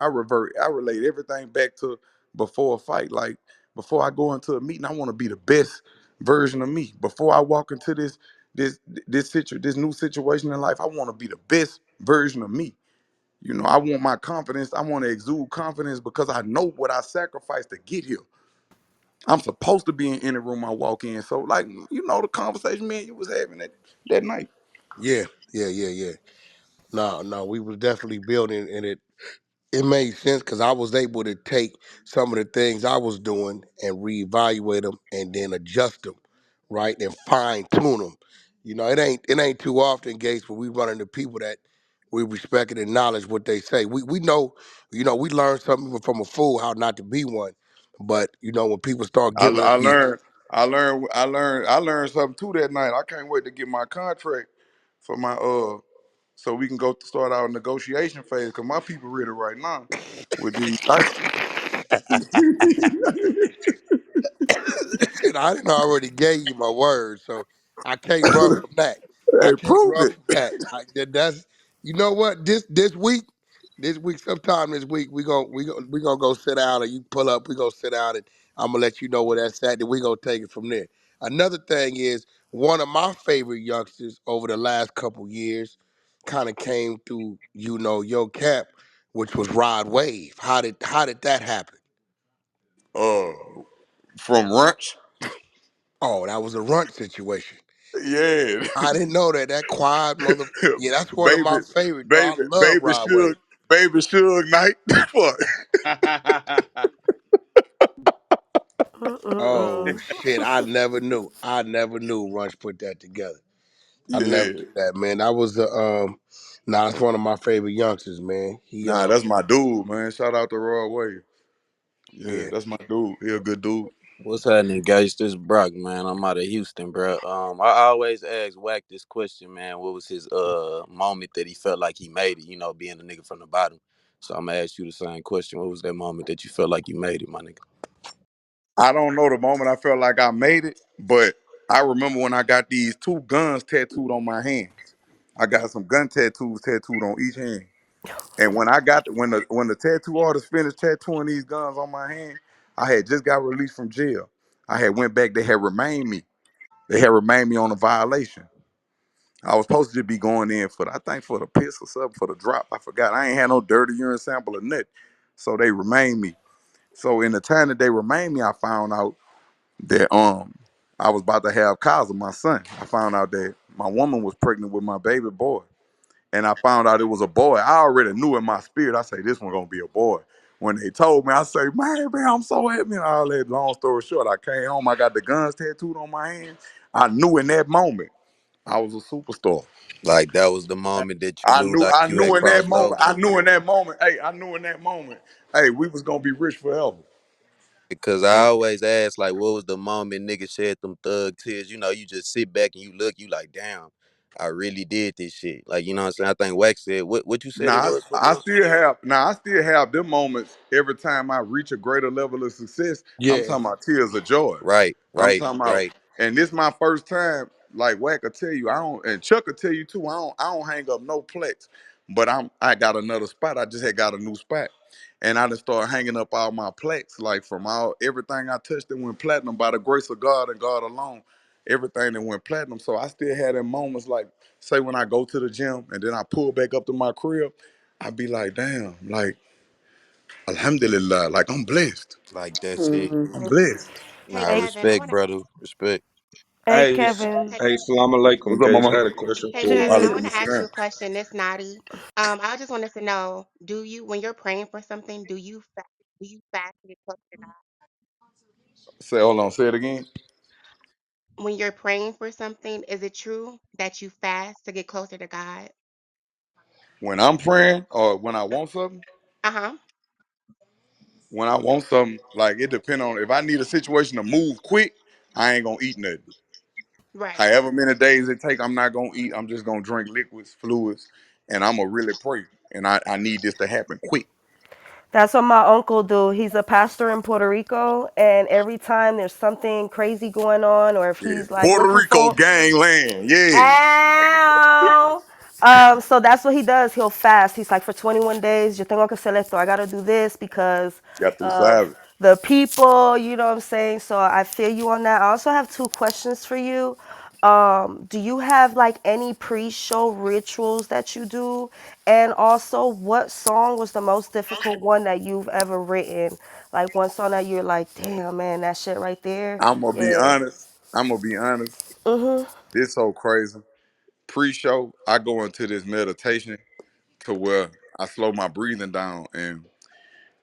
revert, I relate everything back to before a fight. Like, before I go into a meeting, I want to be the best version of me. Before I walk into this new situation in life, I want to be the best version of me. You know, I want my confidence. I want to exude confidence because I know what I sacrificed to get here. I'm supposed to be in any room I walk in. So, like, the conversation me and you was having that night. Yeah, yeah. No, no, we was definitely building, and it made sense because I was able to take some of the things I was doing and reevaluate them and then adjust them, right, and fine tune them. It ain't too often, Gates, where we run into people that we respect and acknowledge what they say. We know, we learn something from a fool how not to be one. But when people start I, giving us I these, learned, I learned something too that night. I can't wait to get my contract for my so we can go start our negotiation phase because my people ready right now with these titles. and I didn't already gave you my word, so I can't run from that. I Hey, can't prove run it. from that. That's what this week, sometime this week we gonna go sit down, and you pull up. We gonna sit down, and I'm gonna let you know where that's at. Then we gonna take it from there. Another thing is one of my favorite youngsters over the last couple years kind of came through. Your cap, which was Rod Wave. How did that happen? Uh, from lunch. Oh, that was a runt situation. Yeah, I didn't know that. That quiet mother. Yeah, that's one of baby, my favorites, bro. I love baby Rod Suge, Wave. Baby Suge Knight. Fuck. Oh shit! I never knew. I never knew Runch put that together. I never Yeah. knew that, man. That was the Nah, that's one of my favorite youngsters, man. He Nah, that's my dude, man. Shout out to Roy Way. Yeah, yeah. that's my dude. He a good dude. What's happening, guys? This Brock, man. I'm out of Houston, bro. I always ask Wack this question, man. What was his moment that he felt like he made it? You know, being a nigga from the bottom. So I'm gonna ask you the same question. What was that moment that you felt like you made it, my nigga? I don't know the moment I felt like I made it, but I remember when I got these two guns tattooed on my hands. I got some gun tattoos tattooed on each hand. And when I got when the tattoo artist finished tattooing these guns on my hand, I had just got released from jail. I had went back. They had remained me. They had remained me on a violation. I was supposed to just be going in for I think for the piss or something for the drop. I forgot. I ain't had no dirty urine sample or nothing. So they remained me. So in the time that they remained me, I found out that I was about to have Kaza, my son. I found out that my woman was pregnant with my baby boy. And I found out it was a boy. I already knew in my spirit, I say, this one gonna be a boy. When they told me, I say, man, I'm so happy. And all that, long story short, I came home, I got the guns tattooed on my hands. I knew in that moment I was a superstar. Like that was the moment that you I knew knew like I you had knew in that crossed moment, over. I knew in that moment, hey, I knew in that moment, hey, we was gonna be rich forever. Because I always ask, like, what was the moment nigga shed them thug tears? You know, you just sit back and you look, you like, damn, I really did this shit. Like, you know what I'm saying? I think Wax said, what you said it Now was? What it I was? still have I still have them moments every time I reach a greater level of success. I'm Yeah. talking about tears of joy. Right, I'm right, talking about, right. and this my first time. Like Wack will tell you, I don't, and Chuck will tell you too. I don't hang up no plex, but I got another spot. I just had got a new spot, and I just started hanging up all my plex, like from all everything I touched that went platinum by the grace of God and God alone. Everything that went platinum. So I still had them moments like, say when I go to the gym and then I pull back up to my crib, I be like, damn, like Alhamdulillah, like I'm blessed. Like that shit. I'm blessed. Hey Nah, Hey, Kevin, I respect, want to. brother. Respect. hey, Hey, Kevin. Hey, hey, salam alaikum, What's up, Gage. I mama? had a question hey for Kevin, I Alaikum want Kevin. to ask you assalam. a question. It's Naughty. I just wanted to know, do you, when you're praying for something, do you fast to get close to Say, hold on, say it again. God? When you're praying for something, is it true that you fast to get closer to God? When I'm praying or when I want something, Uh huh. when I want something, like it depend on if I need a situation to move quick, I ain't gonna eat nothing. Right. However many days it take, I'm not gonna eat. I'm just gonna drink liquids, fluids, and I'm gonna really pray. And I need this to happen quick. That's what my uncle do. He's a pastor in Puerto Rico, and every time there's something crazy going on, or if Yeah. he's like Puerto looking Rico for, gangland. Yeah. ow. So that's what he does. He'll fast. He's like, for 21 days, yo tengo que hacer esto. I gotta do this because Got to of side. the people. You know what I'm saying? So I feel you on that. I also have two questions for you. Do you have like any pre-show rituals that you do? And also, what song was the most difficult one that you've ever written? Like one song that you're like, damn man, that shit right there. I'm gonna be Yeah. honest. I'm gonna be honest. This so crazy. Pre-show, I go into this meditation to where I slow my breathing down, and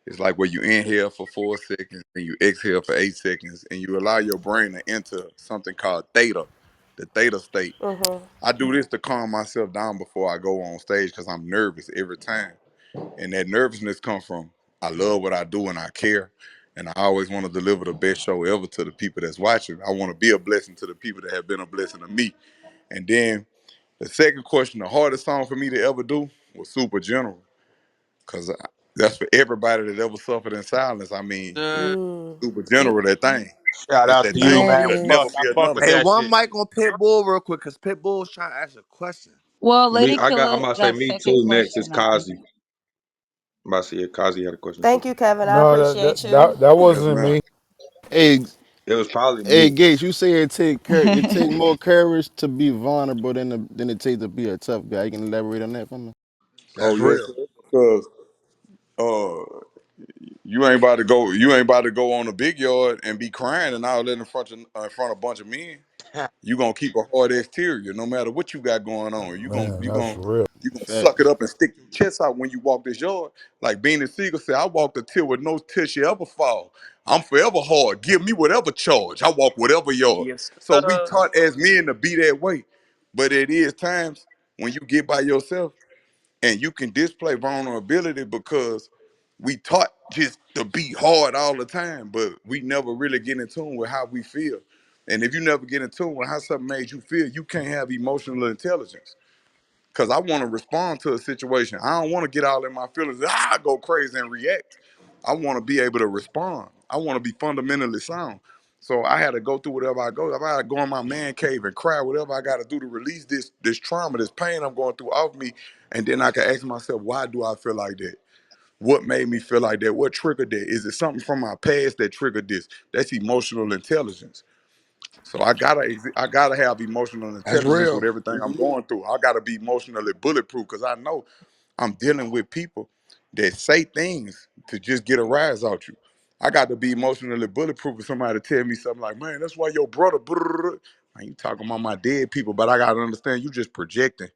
it's like where you inhale for 4 seconds and you exhale for 8 seconds, and you allow your brain to enter something called theta, the theta state. I do this to calm myself down before I go on stage because I'm nervous every time, and that nervousness comes from I love what I do and I care, and I always want to deliver the best show ever to the people that's watching. I want to be a blessing to the people that have been a blessing to me. And then the second question, the hardest song for me to ever do was Super General, because that's for everybody that ever suffered in silence. I mean, Super Hey, General, that thing. shout That's out that to you, thing. man. It'll I never fuck, be I fuck another. with Hey, that one shit. mic on Pitbull real quick, cause Pitbull's trying to ask a question. Well, Me, Lady I got. I'm Killa about to say got me second too. Next is question, I think. Kazi. I'm about to say yeah, Kazi had a question too. Thank you, Kevin. I No, appreciate you. that Yes, wasn't ma'am. me. Hey, It was probably hey, me. Gates, you say it take more courage to be vulnerable than it takes to be a tough guy. You can elaborate on that for me? Oh That's yes, real. sir. Because you ain't about to go. You ain't about to go on a big yard and be crying and all that in front of a bunch of men. You gonna keep a hard exterior no matter what you got going on. You gonna Man, you that's gonna real. you gonna suck it Facts. up and stick your chest out when you walk this yard. Like Beanie Siegel said, I walk the till with no tissue ever fall. I'm forever hard. Give me whatever charge. I walk whatever yard. Yes, So we sir. taught as men to be that way. But it is times when you get by yourself and you can display vulnerability because we taught just to be hard all the time, but we never really get in tune with how we feel. And if you never get in tune with how something made you feel, you can't have emotional intelligence. Cause I want to respond to a situation. I don't want to get all in my feelings. Go crazy and react. I want to be able to respond. I want to be fundamentally sound. So I had to go through whatever I go. If I had to go in my man cave and cry, whatever I got to do to release this trauma, this pain I'm going through off me, and then I can ask myself, why do I feel like that? What made me feel like that? What triggered that? Is it something from my past that triggered this? That's emotional intelligence. So I gotta have emotional That's intelligence with real. everything I'm going through. I gotta be emotionally bulletproof because I know I'm dealing with people that say things to just get a rise out you. I got to be emotionally bulletproof for somebody to tell me something like, man, that's why your brother. Man, you talking about my dead people, but I gotta understand you just projecting.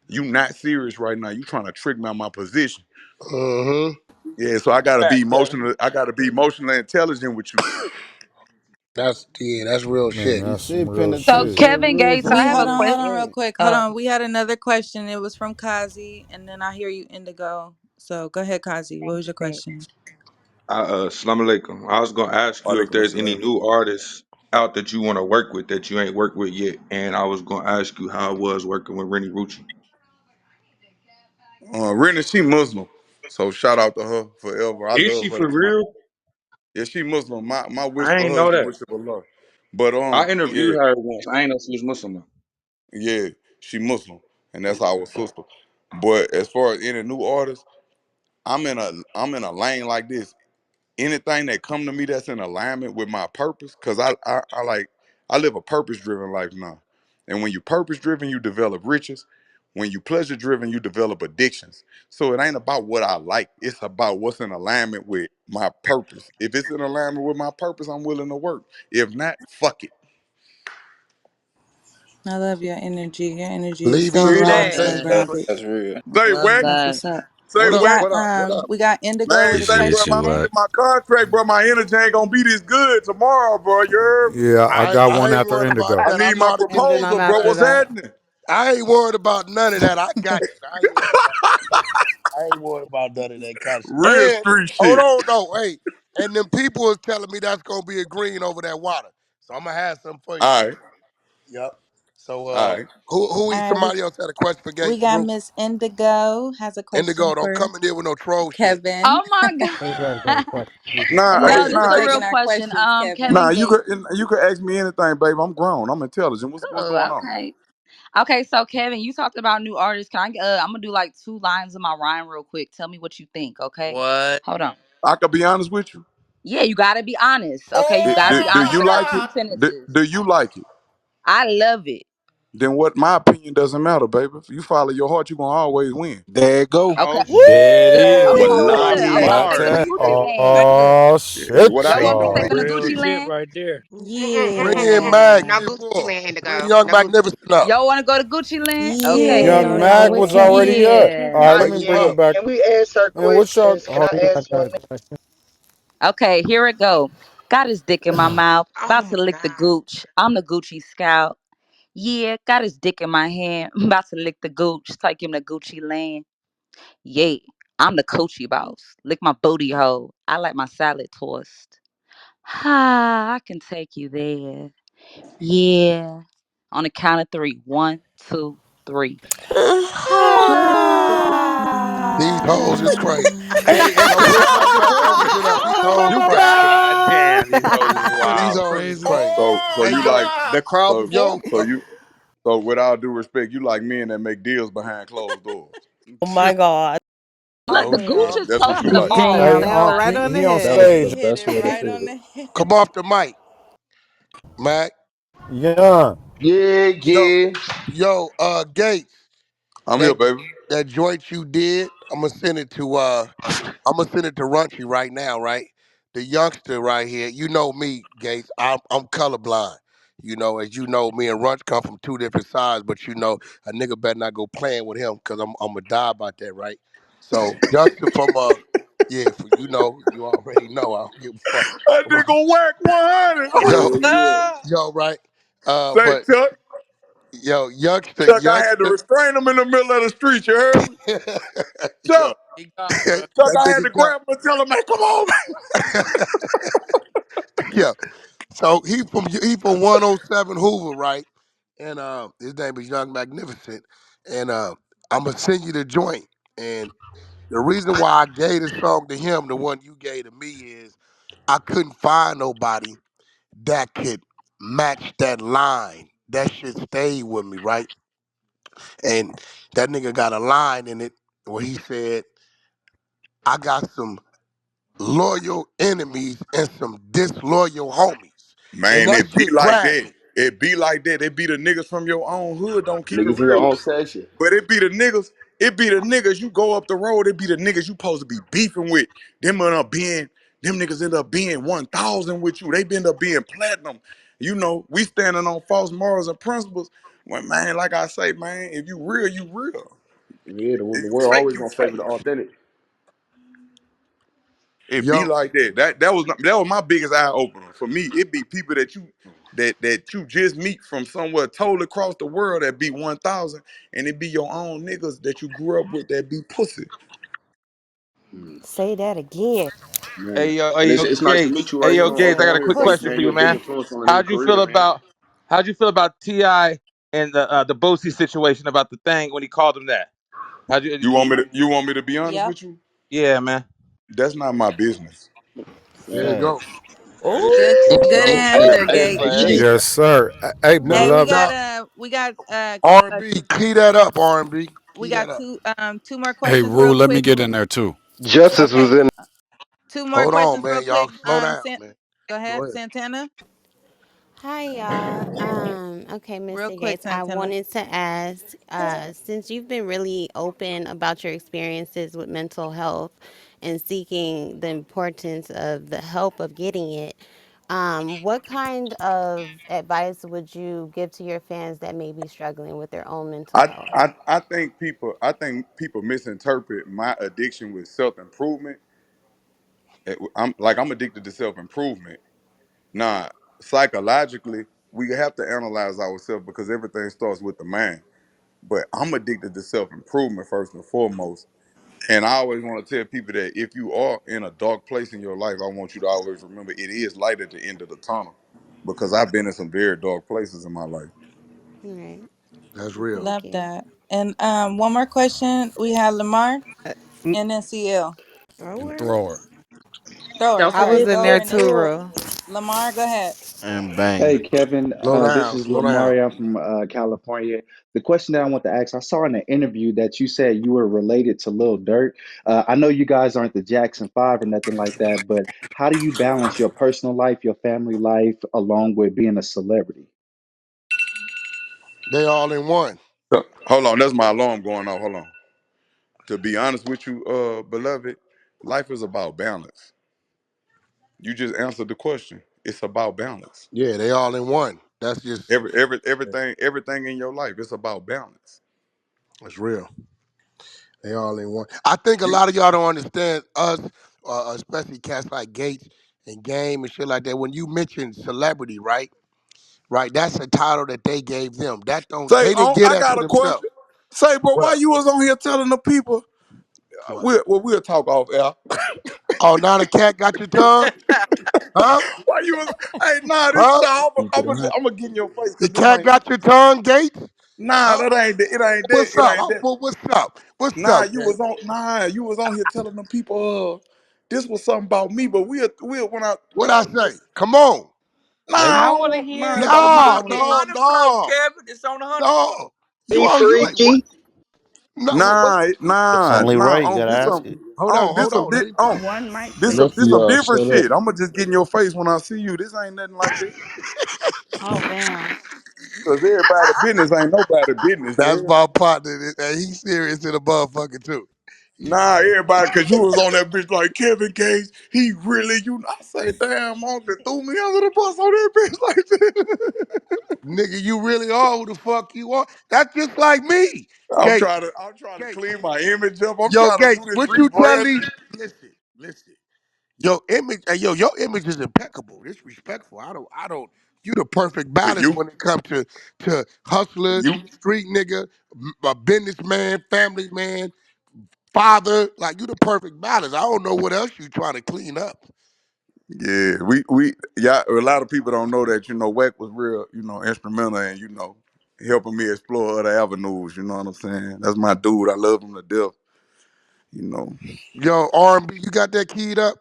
You not serious right now. You trying to trick me on my position. Mm-hmm. Yeah, so I gotta be Facts, Kevin. emotional. I gotta be emotionally intelligent with you. That's real Man, shit. You that's some said real So shit. penitentiary Kevin rules Gates, and I We have a hold on question. real quick. Hold Uh, on. We had another question. It was from Kazi, and then I hear you Indigo. So go ahead, Kazi. What thank was you, your babe. question? Assalamu alaikum. I was gonna ask you if Alaikum there's any assalam. new artists out that you want to work with that you ain't worked with yet, and I was gonna ask you how it was working with Rennie Rucci. Rennie, she Muslim, so shout out to her forever. I Is love she her for to my real? yeah, she Muslim. My wish I for ain't her is know the that. wish of Allah. But I yeah, interviewed her once. I ain't know she was Muslim though. yeah, she Muslim, and that's our sister. But as far as any new artists, I'm in a lane like this. Anything that come to me that's in alignment with my purpose, because I live a purpose driven life now. And when you purpose driven, you develop riches. When you pleasure driven, you develop addictions. So it ain't about what I like, it's about what's in alignment with my purpose. If it's in alignment with my purpose, I'm willing to work. If not, fuck it. I love your energy. Your energy is Leave so easy Hear on calm, the that? so stage, That's baby. grounded. that's real. Say Love what? That's that. what's up. Say What We up? what? got What up? What up? Indigo Man, with a say bro, Appreciate my you, question. Wack. shit, my contract, bro. My energy ain't gonna be this good tomorrow, bro. You heard me? Yeah, I got I one ain't after worried about Indigo. I that. I need know my how to get And it. then proposal, I'm bro. after What's that. happening? I ain't worried about none of that. I got you. I ain't worried about I ain't worried about none of that kind of shit. Real And street hold shit. on though, hey. And them people is telling me that's gonna be a green over that water. So I'm gonna have something for you. All right, Yep. So all right. who All eats right, somebody else had a question for we Gates got Roof? Miss Indigo has a question Indigo, don't for come in there with no troll shit. Kevin. Oh my Anybody got a God. question? Nah, Thank hey, No, you this for is nah. a You real taking can, our question. questions, nah. Kevin. You can ask me anything, baby. I'm grown. I'm intelligent. What's going Oh, on? okay. Okay, so Kevin, you talked about new artists. Can I I'm gonna do like two lines of my rhyme real quick. Tell me what you think, okay? What? Hold on. I could be honest with you. Yeah, you gotta be honest. Okay, you Do, gotta do, be do honest. you I got like two it? Ah! Do, sentences. do you like it? I love it. Then what? My opinion doesn't matter, baby. If you follow your heart, you gonna always win. There it go. Okay. Oh There it shit. Okay, is. What? so what's Nah, the he okay, About so hard. the that. Gucci land. Oh, Yeah, what shit, I Y'all want eat me to on take y'all. them to real Real Gucci shit. shit land? right there. Bring Mag Yeah. No Get Gucci Wolf. man to Bring go. Young No Gucci. Magnificent up. Y'all wanna go to Gucci land? Okay. Young Yeah, Mag we was can. already up. All Yeah. right, let Bring me him bring up. him back. Can we answer And what's y'all? questions? Can Hold I on, I ask got one? a question. Okay, here it go. Got his dick in my mouth. Oh About to my lick the God. gooch. I'm the Gucci scout. Yeah, got his dick in my hand. About to lick the gooch. Take him to Gucci land. Yeah, I'm the coochie boss. Lick my booty hole. I like my salad tossed. Ha, I can take you there. Yeah. On the count of three. One, two, three. These hoes is crazy. Hey, and Yo, for bring real, Young Nicole, Magnificent up. These hoes you crazy. God damn, these hoes is These wild. hoes is crazy. So Hey, you yo, like The crowd so perform? yo, so you so with all due respect, you like men that make deals behind closed doors. Oh my God. Look, the Okay, gooch Damn. is that's close what you to like. all. Hey, Damn. Nail Unc, right on the he on That was head. the stage. He hit best it way to right put on it. the head. come off the mic, Mac. Young. Yeah, Yo, yeah. Gates. I'm here, That baby. that joint you did, I'm gonna send it to Runchy right now, right? The youngster right here, you know me, Gates. I'm colorblind. You know, as you know, me and Runch come from two different sides, but you know, a nigga better not go playing with him because I'm gonna die about that, right? So Youngster from yeah, for you know, you already know. I don't give a fuck, That right? nigga Wack 100. Yo, Yeah, yeah. yo, right? Say, But Chuck, yo, Chuck, I had to youngster, restrain him in the middle of the street. You heard me? yo, Chuck, He gone, bro. Chuck, that I had nigga to got, grab him and tell him, man, come on, man. yeah. So he from 107 Hoover, right? And his name is Young Magnificent, and I'm gonna send you the joint. And the reason why I gave the song to him, the one you gave to me, is I couldn't find nobody that could match that line. That shit stayed with me, right? And that nigga got a line in it where he said, "I got some loyal enemies and some disloyal homies," and Man, that it be shit like grabbed that. me. It be like that. It be the niggas from your own hood don't keep it Niggas in your real own with you. section. But it be the niggas you go up the road, it be the niggas you supposed to be beefing with. Them niggas end up being 1,000 with you. They end up being platinum. You know, we standing on false morals and principles. Well, man, like I say, man, if you real, you real. Yeah, If the you world fake, always you gonna favor fake. the authentic. It be Yo, like that. That was my biggest eye opener. For me, it be people that you just meet from somewhere totally across the world that be 1,000, and it be your own niggas that you grew up with that be pussy. Mm, Say that again. man. Hey And yo, it's nice to meet Gates. you, Hey right? You yo, know, Gates. I got a on here, quick Gates, question Pussy. man. for You're you, a big man. influence on a nigga How'd you feel career, man. about How'd you feel about Ti and the Boosie situation about the thing when he called him that? You want me to be honest Yep. with you? Yeah, man. That's not my business. there you go. Facts. Good There you good go. Hey, answer, hey, Gates. hey, Gate. Yes, sir. Hey, Now, Hey, beloved. now, we got R&B, key that up, R&B, we key got that up. two more Hey, questions Rue, real let me quick. get in there too. Justice was Okay. in. Two more Hold on, questions real man, y'all, quick. slow down, man. Go ahead, Go ahead. Santana. Hi y'all. Okay, Real Mr. quick, Gates, I Santana. wanted to ask, since you've been really open about your experiences with mental health and seeking the importance of the help of getting it, what kind of advice would you give to your fans that may be struggling with their own mental I, health? I think people misinterpret my addiction with self improvement. I'm addicted to self improvement. Now, psychologically, we have to analyze ourselves because everything starts with the mind. But I'm addicted to self improvement first and foremost. And I always want to tell people that if you are in a dark place in your life, I want you to always remember it is light at the end of the tunnel. Because I've been in some very dark places in my life. All right. That's real. Thank Love you. that. And one more question. We have Lamar Mm, and then CL. Oh, And word. throw her. Thrower, I sorry, was in thrower there and then too, Rue. Lamar, go ahead. And bang. Hey Kevin, Slow this down, is slow down. Lamari. I'm from California. The question that I want to ask, I saw in an interview that you said you were related to Lil Durk. I know you guys aren't the Jackson Five or nothing like that, but how do you balance your personal life, your family life, along with being a celebrity? They all in one. So, hold on, that's my alarm going off. Hold on. To be honest with you, beloved, life is about balance. You just answered the question. It's about balance. Yeah, they all in one. That's just, Everything in your life, it's about balance. that's real. They all in one. I think a You lot of y'all don't understand us, especially cats like Gates and Game and shit like that. When you mention celebrity, right? Right, that's a title that they gave them. That don't say, they didn't oh, get I that to got a themselves. question. Say, bro, What why up? you was on here telling the people? What? We'll talk off air. Oh, now the cat got your tongue? Huh? Why you was? Hey, nah, this Huh? nah. You put on I'm gonna get in your face The because this cat ain't. got your tongue, Gates? Nah, Huh? that ain't. It ain't that. What's It up? ain't that. What's up? What's Nah, up, you Gates? was on. Nah, you was on here telling the people. This was something about me, but we'll when I What I say? Come on. nah, Hey, I I don't want to want. Nah, hear it gotta it. be no, one Talk of it. them. no, Honey proof, no, Kevin. It's on the honey proof. no. Be You ain't what? freaky. No, what? It's Nah, only nah. right. You gotta This ask some. it. Hold This some. on. Let him talk. One mic, This some. Enough of This please. some y'all. different Shut up. shit. I'ma just get in your face when I see you. This ain't nothing like that. Oh damn. Cause everybody business ain't nobody business. You That's heard? my partner, and he's serious in the motherfucker too. Nah, everybody, cause you was on that bitch like Kevin Gates. He really, I say, damn, Uncle threw me under the bus on that bitch like that. Nigga, you really are who the fuck you are. That's just like me. Gates, I'm trying to Gates. clean my image up. I'm Yo, trying to do Gates, this what you tell rebranding. these? Listen. Your image, hey, your image is impeccable. Disrespectful. I don't. You the perfect For balance you, when it comes to hustler, you, street nigga, a businessman, family man, father. Like you the perfect balance. I don't know what else you trying to clean up. yeah, yeah. A lot of people don't know that. Wack was real, instrumental and helping me explore other avenues. You know what I'm saying? That's my dude. I love him to death. You know. Yo, R&B, you got that keyed up?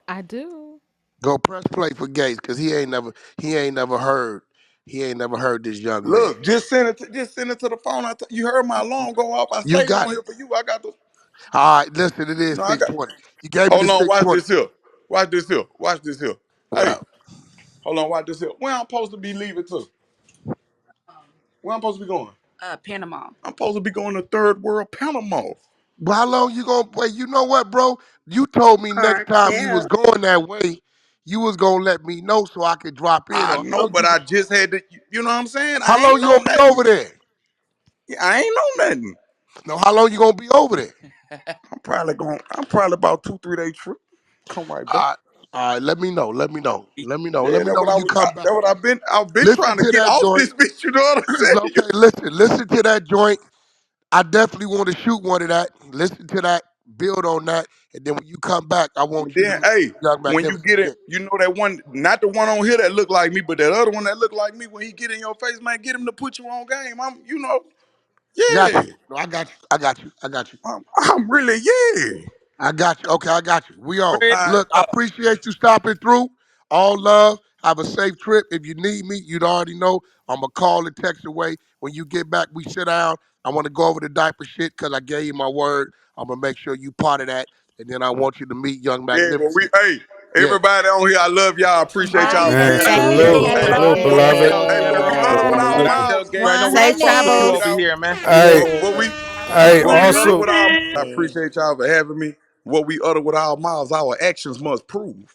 I do. Go press play for Gates, cause he ain't never heard this young man. Look, just send it to the phone. You heard my alarm go off. I You saved on got it. here for you. I got the. All right, listen, it is No, I got. 620. You gave me the Hold on. Watch 620. this here. Watch this here. Watch this here. What Hey, up? hold on. Watch this here. Where I'm supposed to be leaving to? Where I'm supposed to be going? Panama. I'm supposed to be going to Third World Panama. But how long you gonna wait? You know what, bro? You told me next time you was Cartel. going that way, you was gonna let me know so I could drop in. I Or know, but I just had to. You know what I'm saying? how I long ain't you gonna know be nothing. over there? Yeah, I ain't know nothing. No, how long you gonna be over there? I'm probably about 2 3 day trip. Come right back. All right, all right. Let me know. Let me know. Let me know. Let Yeah, me know when you come back. that's what I've been Listen trying to to get that off joint. this bitch. You know what I'm saying? Okay, listen to that joint. I definitely want to shoot one of that. Listen to that. Build on that, and then when you come back, I And want you to then, meet hey, Young when you get Magnificent. it, that one, not the one on here that look like me, but that other one that look like me. When he get in your face, man, get him to put you on game. Got Yeah, you. No, I got you. I got you. I got you. I'm really, yeah. I got you. Okay, I got you. We on. Red, I, Look, I appreciate you stopping through. All love. Have a safe trip. If you need me, you'd already know. I'm going to call and text away. When you get back, we sit down. I want to go over the diaper shit because I gave you my word. I'm going to make sure you part of that. And then I want you to meet Young yeah, but Magnificent. hey, Yeah. everybody on here, I love y'all. I appreciate Bye, y'all for Man, being Gates. out. Have a salute, good Hey, salute, one. beloved. what we utter with our You gotta Yo. tell mouths, Gates One Safe we hundred. gonna be travels. here, man. Hey, hey, what we utter also, with our, I appreciate y'all for having me. What we utter with our mouths, our actions must prove.